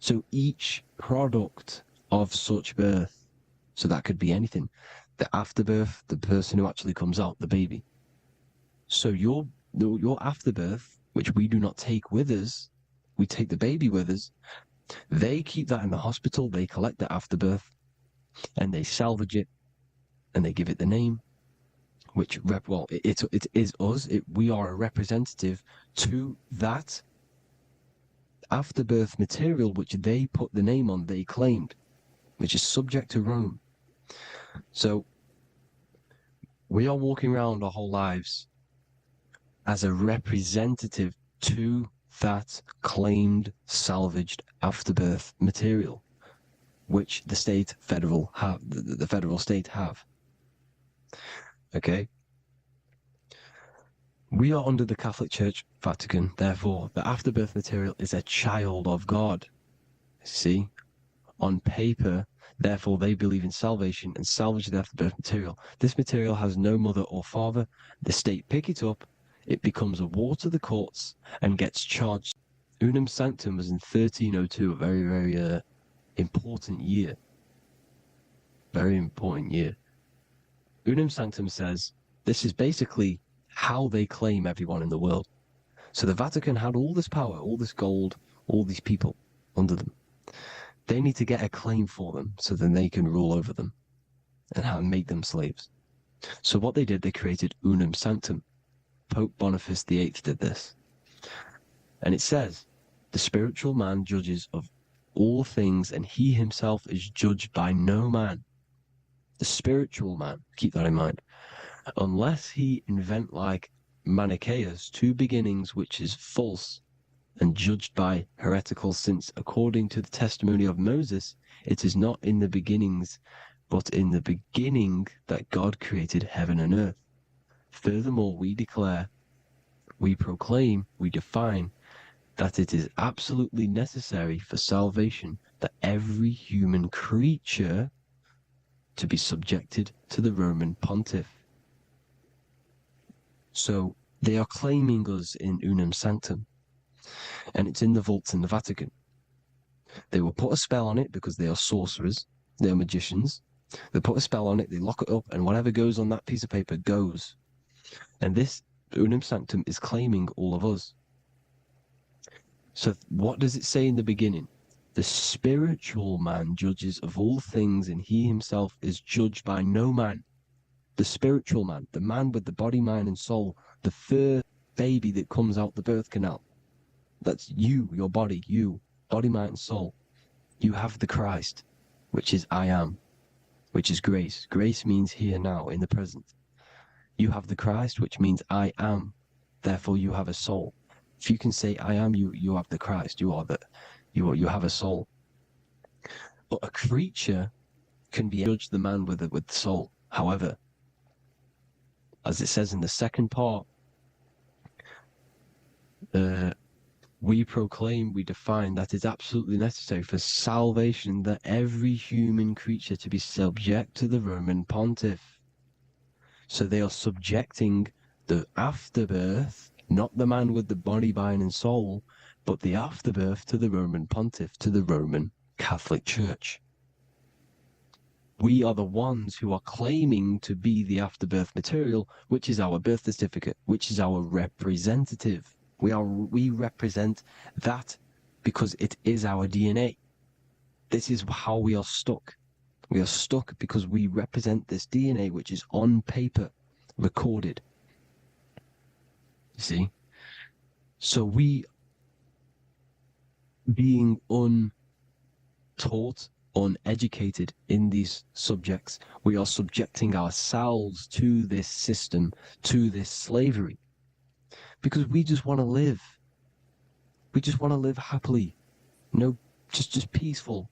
So each product of such birth, so that could be anything, the afterbirth, the person who actually comes out, the baby. So your afterbirth, which we do not take with us, we take the baby with us, they keep that in the hospital, they collect the afterbirth, and they salvage it, and they give it the name, which, it is us. We are a representative to that afterbirth material, which they put the name on, they claimed, which is subject to Rome. So, we are walking around our whole lives as a representative to that claimed, salvaged afterbirth material, which the federal state have. Okay? We are under the Catholic Church, Vatican, therefore the afterbirth material is a child of God. See? On paper, therefore they believe in salvation and salvage the afterbirth material. This material has no mother or father. The state pick it up, it becomes a war to the courts and gets charged. Unum Sanctum was in 1302, a very, very important year. Very important year. Unum Sanctum says this is basically how they claim everyone in the world. So the Vatican had all this power, all this gold, all these people under them. They need to get a claim for them so then they can rule over them and make them slaves. So what they did, they created Unum Sanctum. Pope Boniface VIII did this. And it says, the spiritual man judges of all things and he himself is judged by no man. The spiritual man, keep that in mind, unless he invent like Manichaeus, two beginnings which is false and judged by heretical, since according to the testimony of Moses, it is not in the beginnings, but in the beginning that God created heaven and earth. Furthermore, we declare, we proclaim, we define that it is absolutely necessary for salvation that every human creature to be subjected to the Roman pontiff. So they are claiming us in Unum Sanctum. and it's in the vaults in the Vatican. They will put a spell on it because they are sorcerers, they are magicians. They put a spell on it, they lock it up, and whatever goes on that piece of paper goes. And this Unum Sanctum is claiming all of us. So what does it say in the beginning? The spiritual man judges of all things, and he himself is judged by no man. The spiritual man, the man with the body, mind, and soul, the first baby that comes out the birth canal. That's you, your body, you, body, mind, and soul. You have the Christ, which is I am, which is grace. Grace means here, now, in the present. You have the Christ, which means I am. Therefore, you have a soul. If you can say I am, you have the Christ. You have a soul. But a creature can be judged the man with the soul. However, as it says in the second part, we proclaim, we define that it's absolutely necessary for salvation that every human creature to be subject to the Roman pontiff. So they are subjecting the afterbirth, not the man with the body, mind, and soul, but the afterbirth to the Roman pontiff, to the Roman Catholic Church. We are the ones who are claiming to be the afterbirth material, which is our birth certificate, which is our representative. We represent that because it is our DNA. This is how we are stuck. We are stuck because we represent this DNA, which is on paper, recorded. You see? So we, being untaught, uneducated in these subjects, we are subjecting ourselves to this system, to this slavery. Because we just want to live. We just want to live happily. Just peaceful.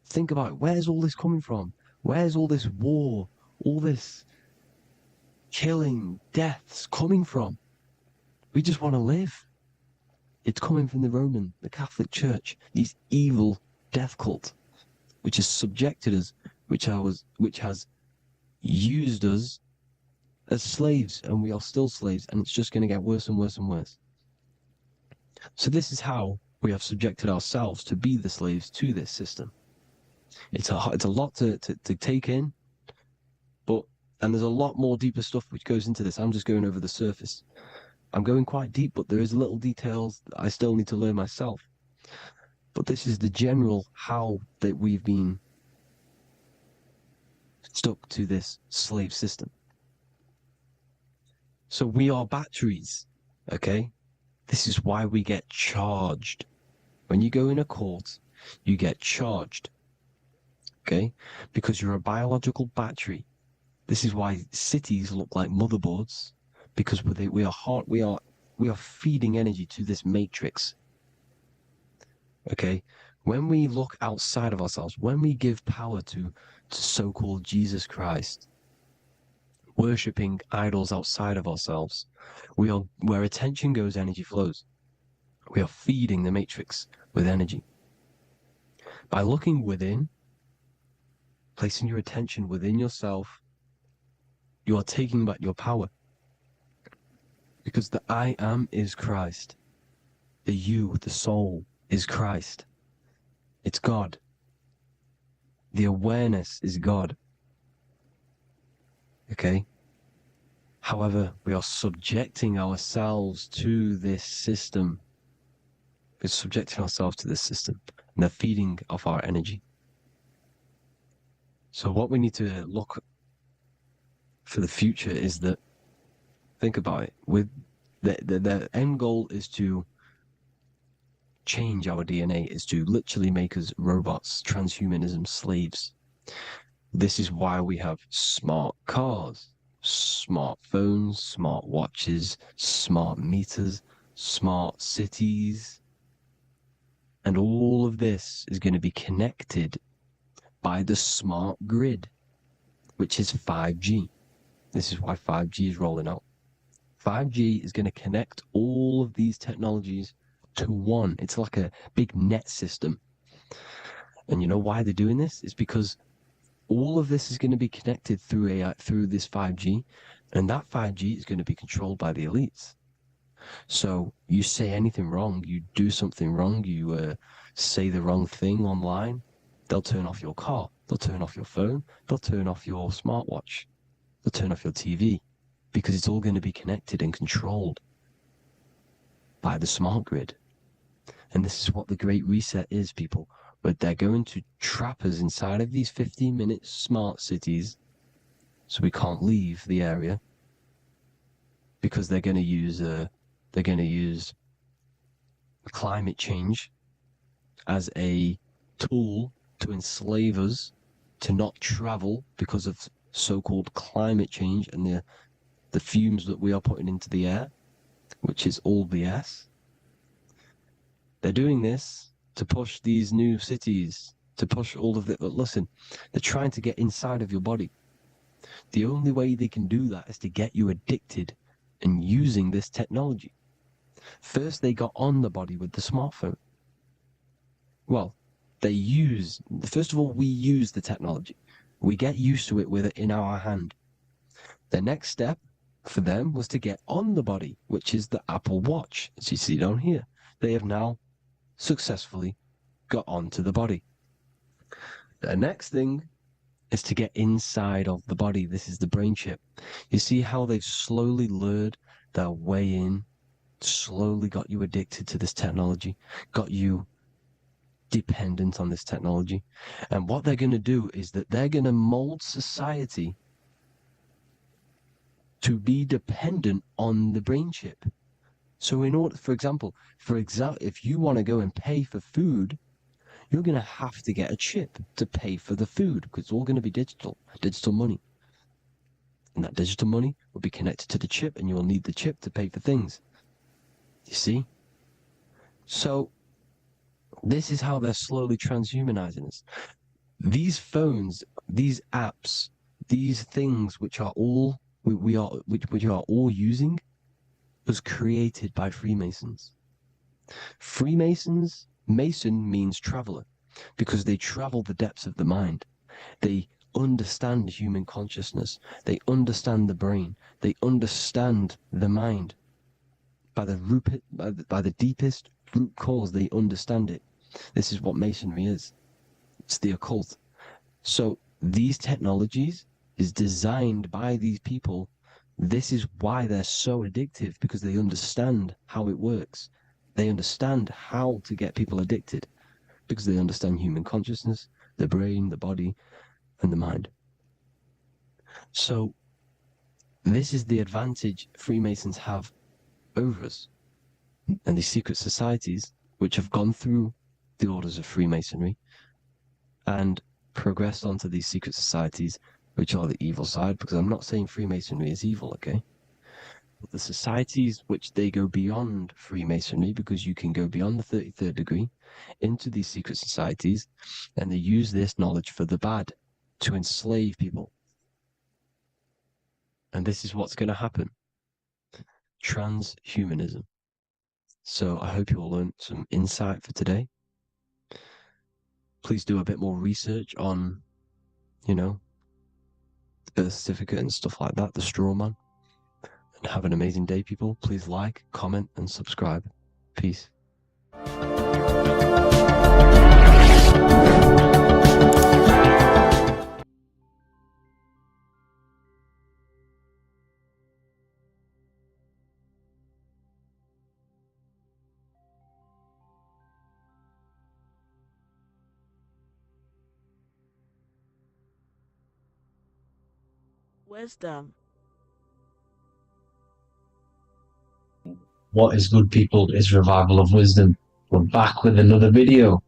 Think about it. Where's all this coming from? Where's all this war, all this killing, deaths coming from? We just want to live. It's coming from the Catholic Church, these evil death cult, which has subjected us, which has used us as slaves, and we are still slaves, and it's just going to get worse and worse and worse. So this is how we have subjected ourselves to be the slaves to this system. It's a lot to take in, and there's a lot more deeper stuff which goes into this. I'm just going over the surface. I'm going quite deep, but there is little details that I still need to learn myself. But this is the general how that we've been stuck to this slave system. So we are batteries, okay? This is why we get charged. When you go in a court, you get charged, okay? Because you're a biological battery. This is why cities look like motherboards, because we are feeding energy to this matrix. Okay? When we look outside of ourselves, when we give power to so-called Jesus Christ, worshipping idols outside of ourselves, where attention goes, energy flows. We are feeding the matrix with energy. By looking within, placing your attention within yourself, you are taking back your power. Because the I am is Christ. The you, the soul, is Christ. It's God. The awareness is God. Okay? However, we are subjecting ourselves to this system. We're subjecting ourselves to this system, and they're feeding off our energy. So what we need to look for the future is that, think about it, with the end goal is to change our DNA, is to literally make us robots, transhumanism, slaves. This is why we have smart cars, smartphones, smart watches, smart meters, smart cities. And all of this is going to be connected by the smart grid, which is 5G. This is why 5G is rolling out. 5G is going to connect all of these technologies to one. It's like a big net system. And you know why they're doing this? It's because all of this is going to be connected through AI, through this 5G, and that 5G is going to be controlled by the elites. So you say anything wrong, you do something wrong, you say the wrong thing online, they'll turn off your car, they'll turn off your phone, they'll turn off your smartwatch, they'll turn off your TV, because it's all going to be connected and controlled by the smart grid. And this is what the Great Reset is, people. But they're going to trap us inside of these 15-minute smart cities, so we can't leave the area, because they're going to use climate change as a tool to enslave us to not travel because of so-called climate change and the fumes that we are putting into the air, which is all BS. They're doing this to push these new cities, to push all of it. But listen, they're trying to get inside of your body. The only way they can do that is to get you addicted and using this technology. First, they got on the body with the smartphone. Well, first of all, we use the technology. We get used to it with it in our hand. The next step for them was to get on the body, which is the Apple Watch, as you see down here. They have now successfully got onto the body. The next thing is to get inside of the body. This is the brain chip. You see how they've slowly lured their way in, slowly got you addicted to this technology, got you dependent on this technology. And what they're going to do is that they're going to mold society to be dependent on the brain chip. So in order, for example, if you want to go and pay for food, you're going to have to get a chip to pay for the food, because it's all going to be digital money. And that digital money will be connected to the chip, and you'll need the chip to pay for things. You see? So this is how they're slowly transhumanizing us. These phones, these apps, these things which are all which are all using, was created by Freemasons. Mason means traveler, because they travel the depths of the mind. They understand human consciousness. They understand the brain. They understand the mind. By the deepest root cause, they understand it. This is what Masonry is. It's the occult. So these technologies is designed by these people. This is why they're so addictive, because they understand how it works. They understand how to get people addicted, because they understand human consciousness, the brain, the body, and the mind. So this is the advantage Freemasons have over us. And these secret societies, which have gone through the orders of Freemasonry and progressed onto these secret societies, which are the evil side, because I'm not saying Freemasonry is evil, okay? But the societies which they go beyond Freemasonry, because you can go beyond the 33rd degree into these secret societies, and they use this knowledge for the bad, to enslave people. And this is what's going to happen. Transhumanism. So I hope you all learned some insight for today. Please do a bit more research on, the birth certificate and stuff like that, the straw man. And have an amazing day, people. Please like, comment, and subscribe. Peace. Wisdom. What is good, people? Is Revival of Wisdom. We're back with another video.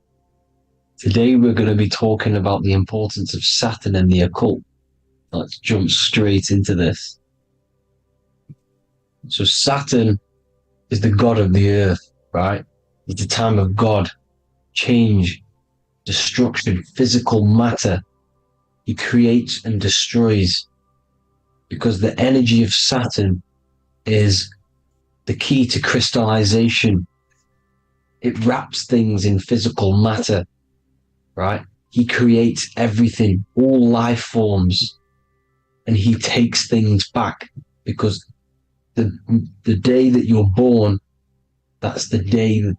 Today we're going to be talking about the importance of Saturn and the occult. Let's jump straight into this. So Saturn is the god of the earth, right? It's the time of God, change, destruction, physical matter. He creates and destroys, because the energy of Saturn is the key to crystallization. It wraps things in physical matter, right? He creates everything, all life forms, and he takes things back, because the day that you're born, that's the day that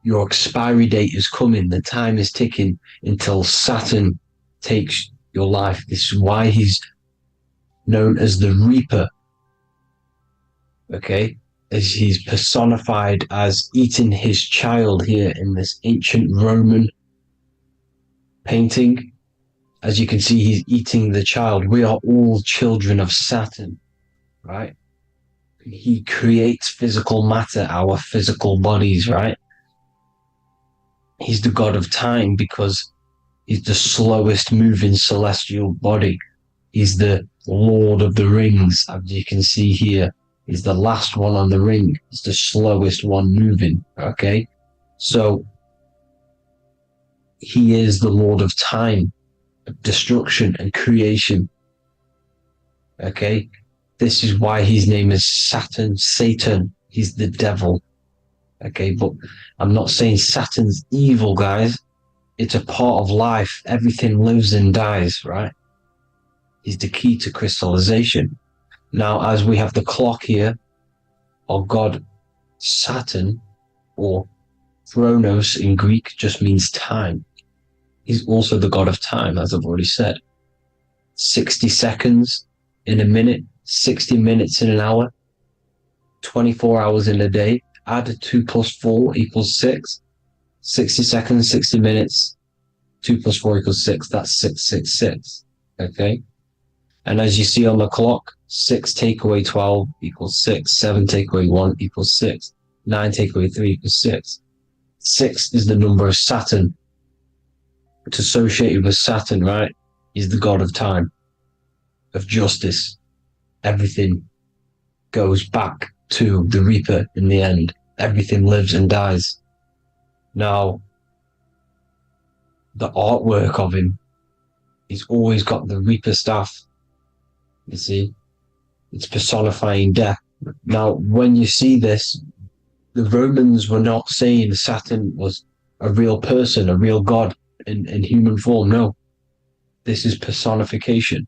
your expiry date is coming. The time is ticking until Saturn takes your life. This is why he's known as the Reaper. Okay? As he's personified as eating his child here in this ancient Roman painting. As you can see, he's eating the child. We are all children of Saturn, right? He creates physical matter, our physical bodies, right? He's the god of time because he's the slowest moving celestial body. He's the Lord of the Rings, as you can see here. He's the last one on the ring. He's the slowest one moving, okay? So, he is the Lord of time, destruction and creation, okay? This is why his name is Saturn, Satan. He's the devil, okay? But I'm not saying Saturn's evil, guys. It's a part of life. Everything lives and dies, right? He's the key to crystallization. Now, as we have the clock here, our god Saturn, or Chronos in Greek, just means time. He's also the god of time, as I've already said. 60 seconds in a minute, 60 minutes in an hour, 24 hours in a day. Add 2 plus 4 equals 6. 60 seconds, 60 minutes, 2 plus 4 equals 6. That's 666, okay? And as you see on the clock, 6 take away 12 equals 6. 7 take away 1 equals 6. 9 take away 3 equals 6. 6 is the number of Saturn. It's associated with Saturn, right? He's the god of time, of justice. Everything goes back to the Reaper in the end. Everything lives and dies. Now, the artwork of him, he's always got the Reaper staff. You see, it's personifying death. Now, when you see this, the Romans were not saying Saturn was a real person, a real god in human form. No, this is personification.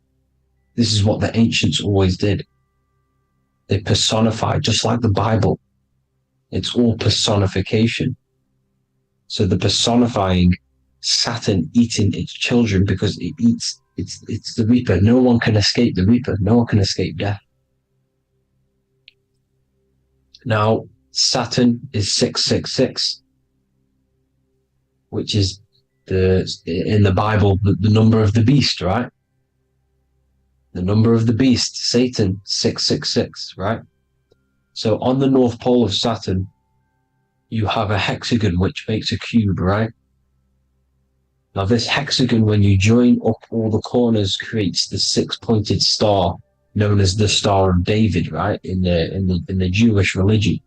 This is what the ancients always did. They personified, just like the Bible. It's all personification. So the personifying Saturn eating its children because it eats, it's the Reaper. No one can escape the Reaper. No one can escape death. Now, Saturn is 666, which is in the Bible, the number of the beast, right? The number of the beast, Satan, 666, right? So on the North Pole of Saturn, you have a hexagon which makes a cube, right? Now this hexagon, when you join up all the corners, creates the 6-pointed star known as the Star of David, right? In the Jewish religion.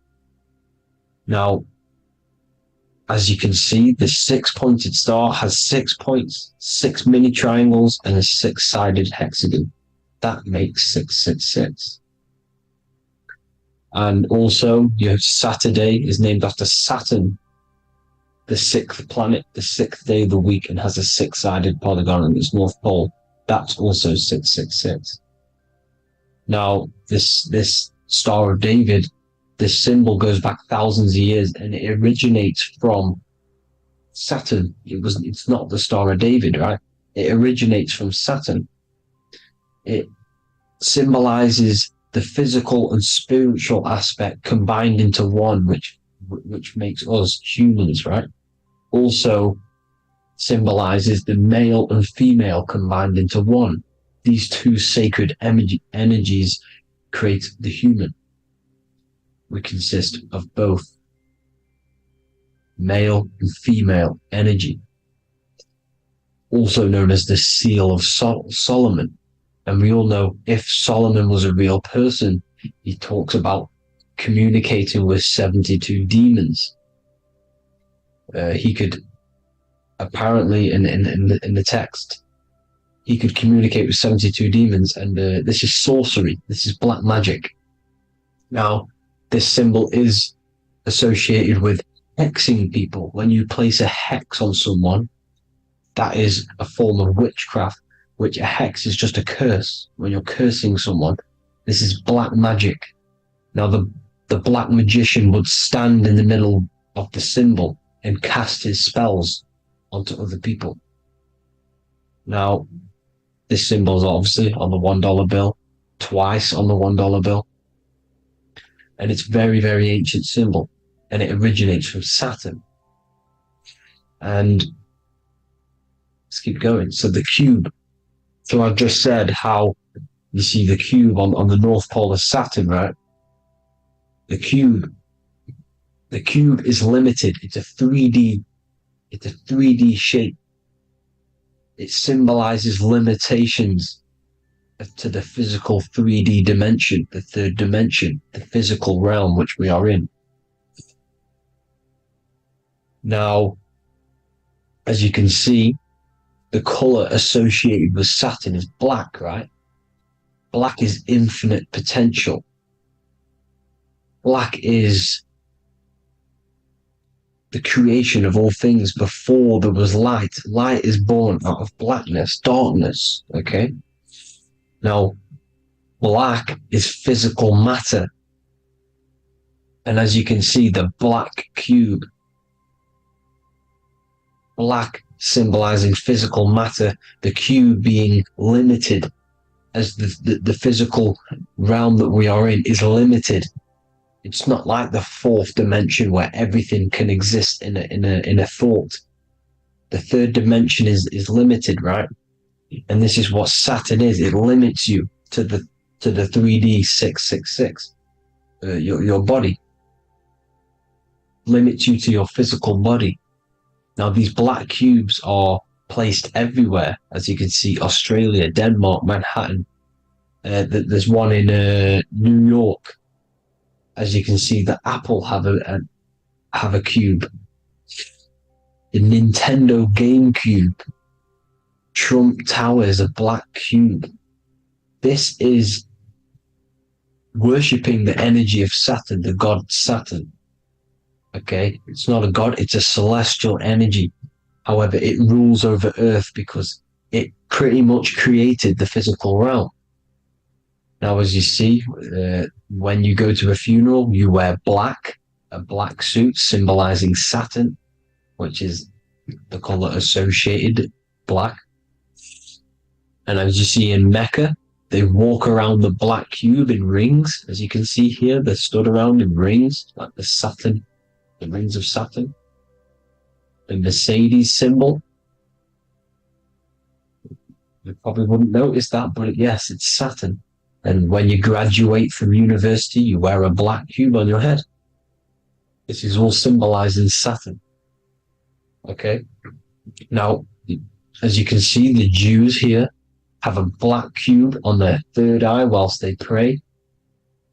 Now, as you can see, the 6-pointed star has 6 points, 6 mini triangles, and a 6-sided hexagon. That makes 666. And also, you have Saturday is named after Saturn, the 6th planet, the 6th day of the week, and has a 6-sided polygon on its north pole. That's also 666. Now, this Star of David, this symbol goes back thousands of years, and it originates from Saturn. It's not the Star of David, right? It originates from Saturn. It symbolizes the physical and spiritual aspect combined into one, which makes us humans, right? Also symbolizes the male and female combined into one. These two sacred energies create the human. We consist of both male and female energy, also known as the Seal of Solomon. And we all know if Solomon was a real person, he talks about communicating with 72 demons. He could apparently, in the text, he could communicate with 72 demons, and this is sorcery. This is black magic. Now, this symbol is associated with hexing people. When you place a hex on someone, that is a form of witchcraft, which a hex is just a curse. When you're cursing someone, this is black magic. Now the black magician would stand in the middle of the symbol and cast his spells onto other people. Now, this symbol is obviously on the $1 bill, twice on the $1 bill. And it's very, very ancient symbol. And it originates from Saturn. And let's keep going. So the cube. So I've just said how you see the cube on the North Pole of Saturn, right? The cube is limited. It's a 3D shape. It symbolizes limitations to the physical 3D dimension, the third dimension, the physical realm which we are in. Now, as you can see, the color associated with Saturn is black, right? Black is infinite potential. Black is the creation of all things before there was light. Light is born out of blackness, darkness, okay? Now, black is physical matter. And as you can see, the black cube, black symbolizing physical matter, the cube being limited, as the physical realm that we are in is limited. It's not like the fourth dimension where everything can exist in a thought. The third dimension is limited, right? And this is what Saturn is. It limits you to the 3D 666. Your body limits you to your physical body. Now these black cubes are placed everywhere, as you can see: Australia, Denmark, Manhattan. There's one in New York. As you can see, the Apple have a cube. The Nintendo GameCube. Trump Tower is a black cube. This is worshipping the energy of Saturn, the god Saturn. Okay, it's not a god, it's a celestial energy. However, it rules over Earth because it pretty much created the physical realm. Now, as you see, when you go to a funeral, you wear black, a black suit symbolizing Saturn, which is the color associated, black. And as you see in Mecca, they walk around the black cube in rings. As you can see here, they're stood around in rings, like the Saturn, the rings of Saturn. The Mercedes symbol. You probably wouldn't notice that, but yes, it's Saturn. And when you graduate from university, you wear a black cube on your head. This is all symbolizing Saturn. Okay? Now, as you can see, the Jews here have a black cube on their third eye whilst they pray.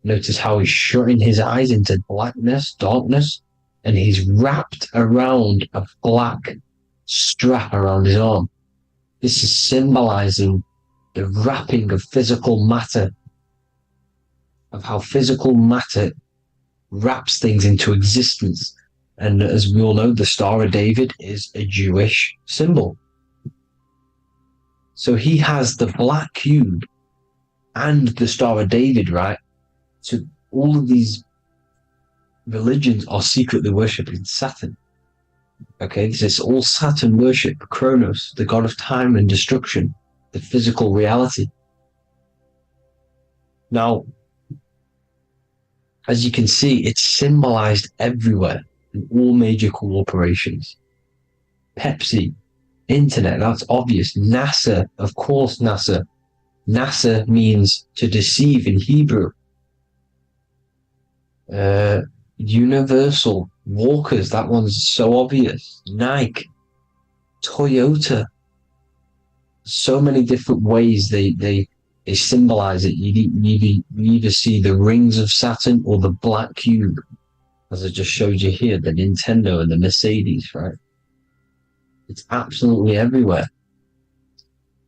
Notice how he's shutting his eyes into blackness, darkness, and he's wrapped around a black strap around his arm. This is symbolizing the wrapping of physical matter, of how physical matter wraps things into existence. And as we all know, the Star of David is a Jewish symbol. So he has the black cube and the Star of David, right? So all of these religions are secretly worshipping Saturn. Okay, this is all Saturn worship, Kronos, the god of time and destruction, the physical reality. Now, as you can see, it's symbolized everywhere in all major corporations. Pepsi, internet, that's obvious. NASA, of course, NASA. NASA means to deceive in Hebrew. Universal, Walkers, that one's so obvious. Nike, Toyota. So many different ways they symbolize it. You either see the rings of Saturn or the black cube, as I just showed you here, the Nintendo and the Mercedes, right? It's absolutely everywhere.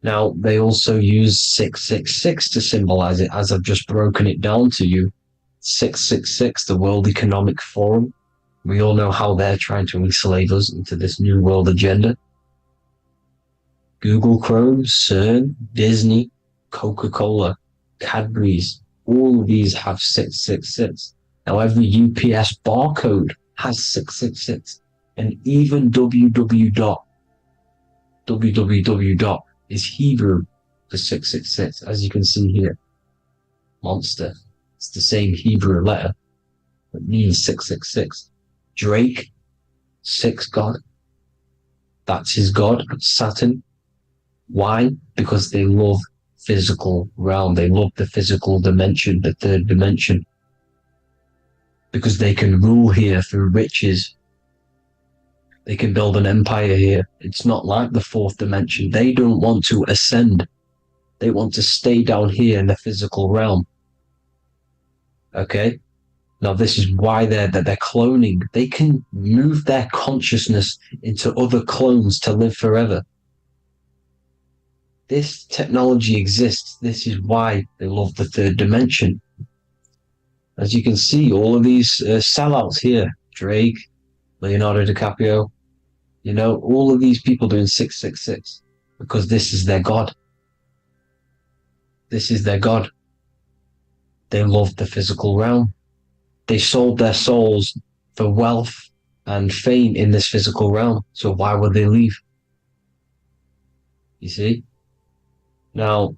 Now, they also use 666 to symbolize it, as I've just broken it down to you. 666, the World Economic Forum. We all know how they're trying to enslave us into this new world agenda. Google Chrome, CERN, Disney, Coca-Cola, Cadbury's, All of these have 666. Now every UPS barcode has 666. And even www. is Hebrew for 666, as you can see here. Monster. It's the same Hebrew letter. It means 666. Drake, 6 God. That's his God, Saturn. Why? Because they love physical realm. They love the physical dimension, the third dimension. Because they can rule here through riches. They can build an empire here. It's not like the fourth dimension. They don't want to ascend. They want to stay down here in the physical realm. Okay? Now this is why they're cloning. They can move their consciousness into other clones to live forever. This technology exists. This is why they love the third dimension. As you can see, all of these sellouts here, Drake, Leonardo DiCaprio, you know, all of these people doing 666 because this is their God. This is their God. They love the physical realm. They sold their souls for wealth and fame in this physical realm. So why would they leave? You see? Now,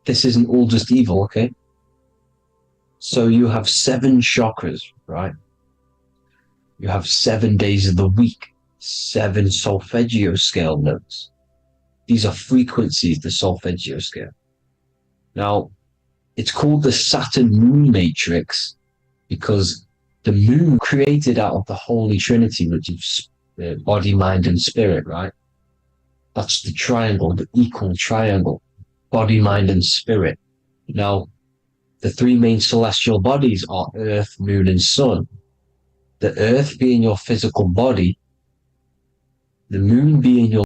this isn't all just evil, okay? So you have 7 chakras, right? You have 7 days of the week, 7 solfeggio scale notes. These are frequencies, the solfeggio scale. Now, it's called the Saturn Moon Matrix because the moon created out of the Holy Trinity, which is body, mind, and spirit, right? That's the triangle, the equal triangle, body, mind, and spirit. Now, the 3 main celestial bodies are Earth, Moon, and Sun. The Earth being your physical body, the Moon being your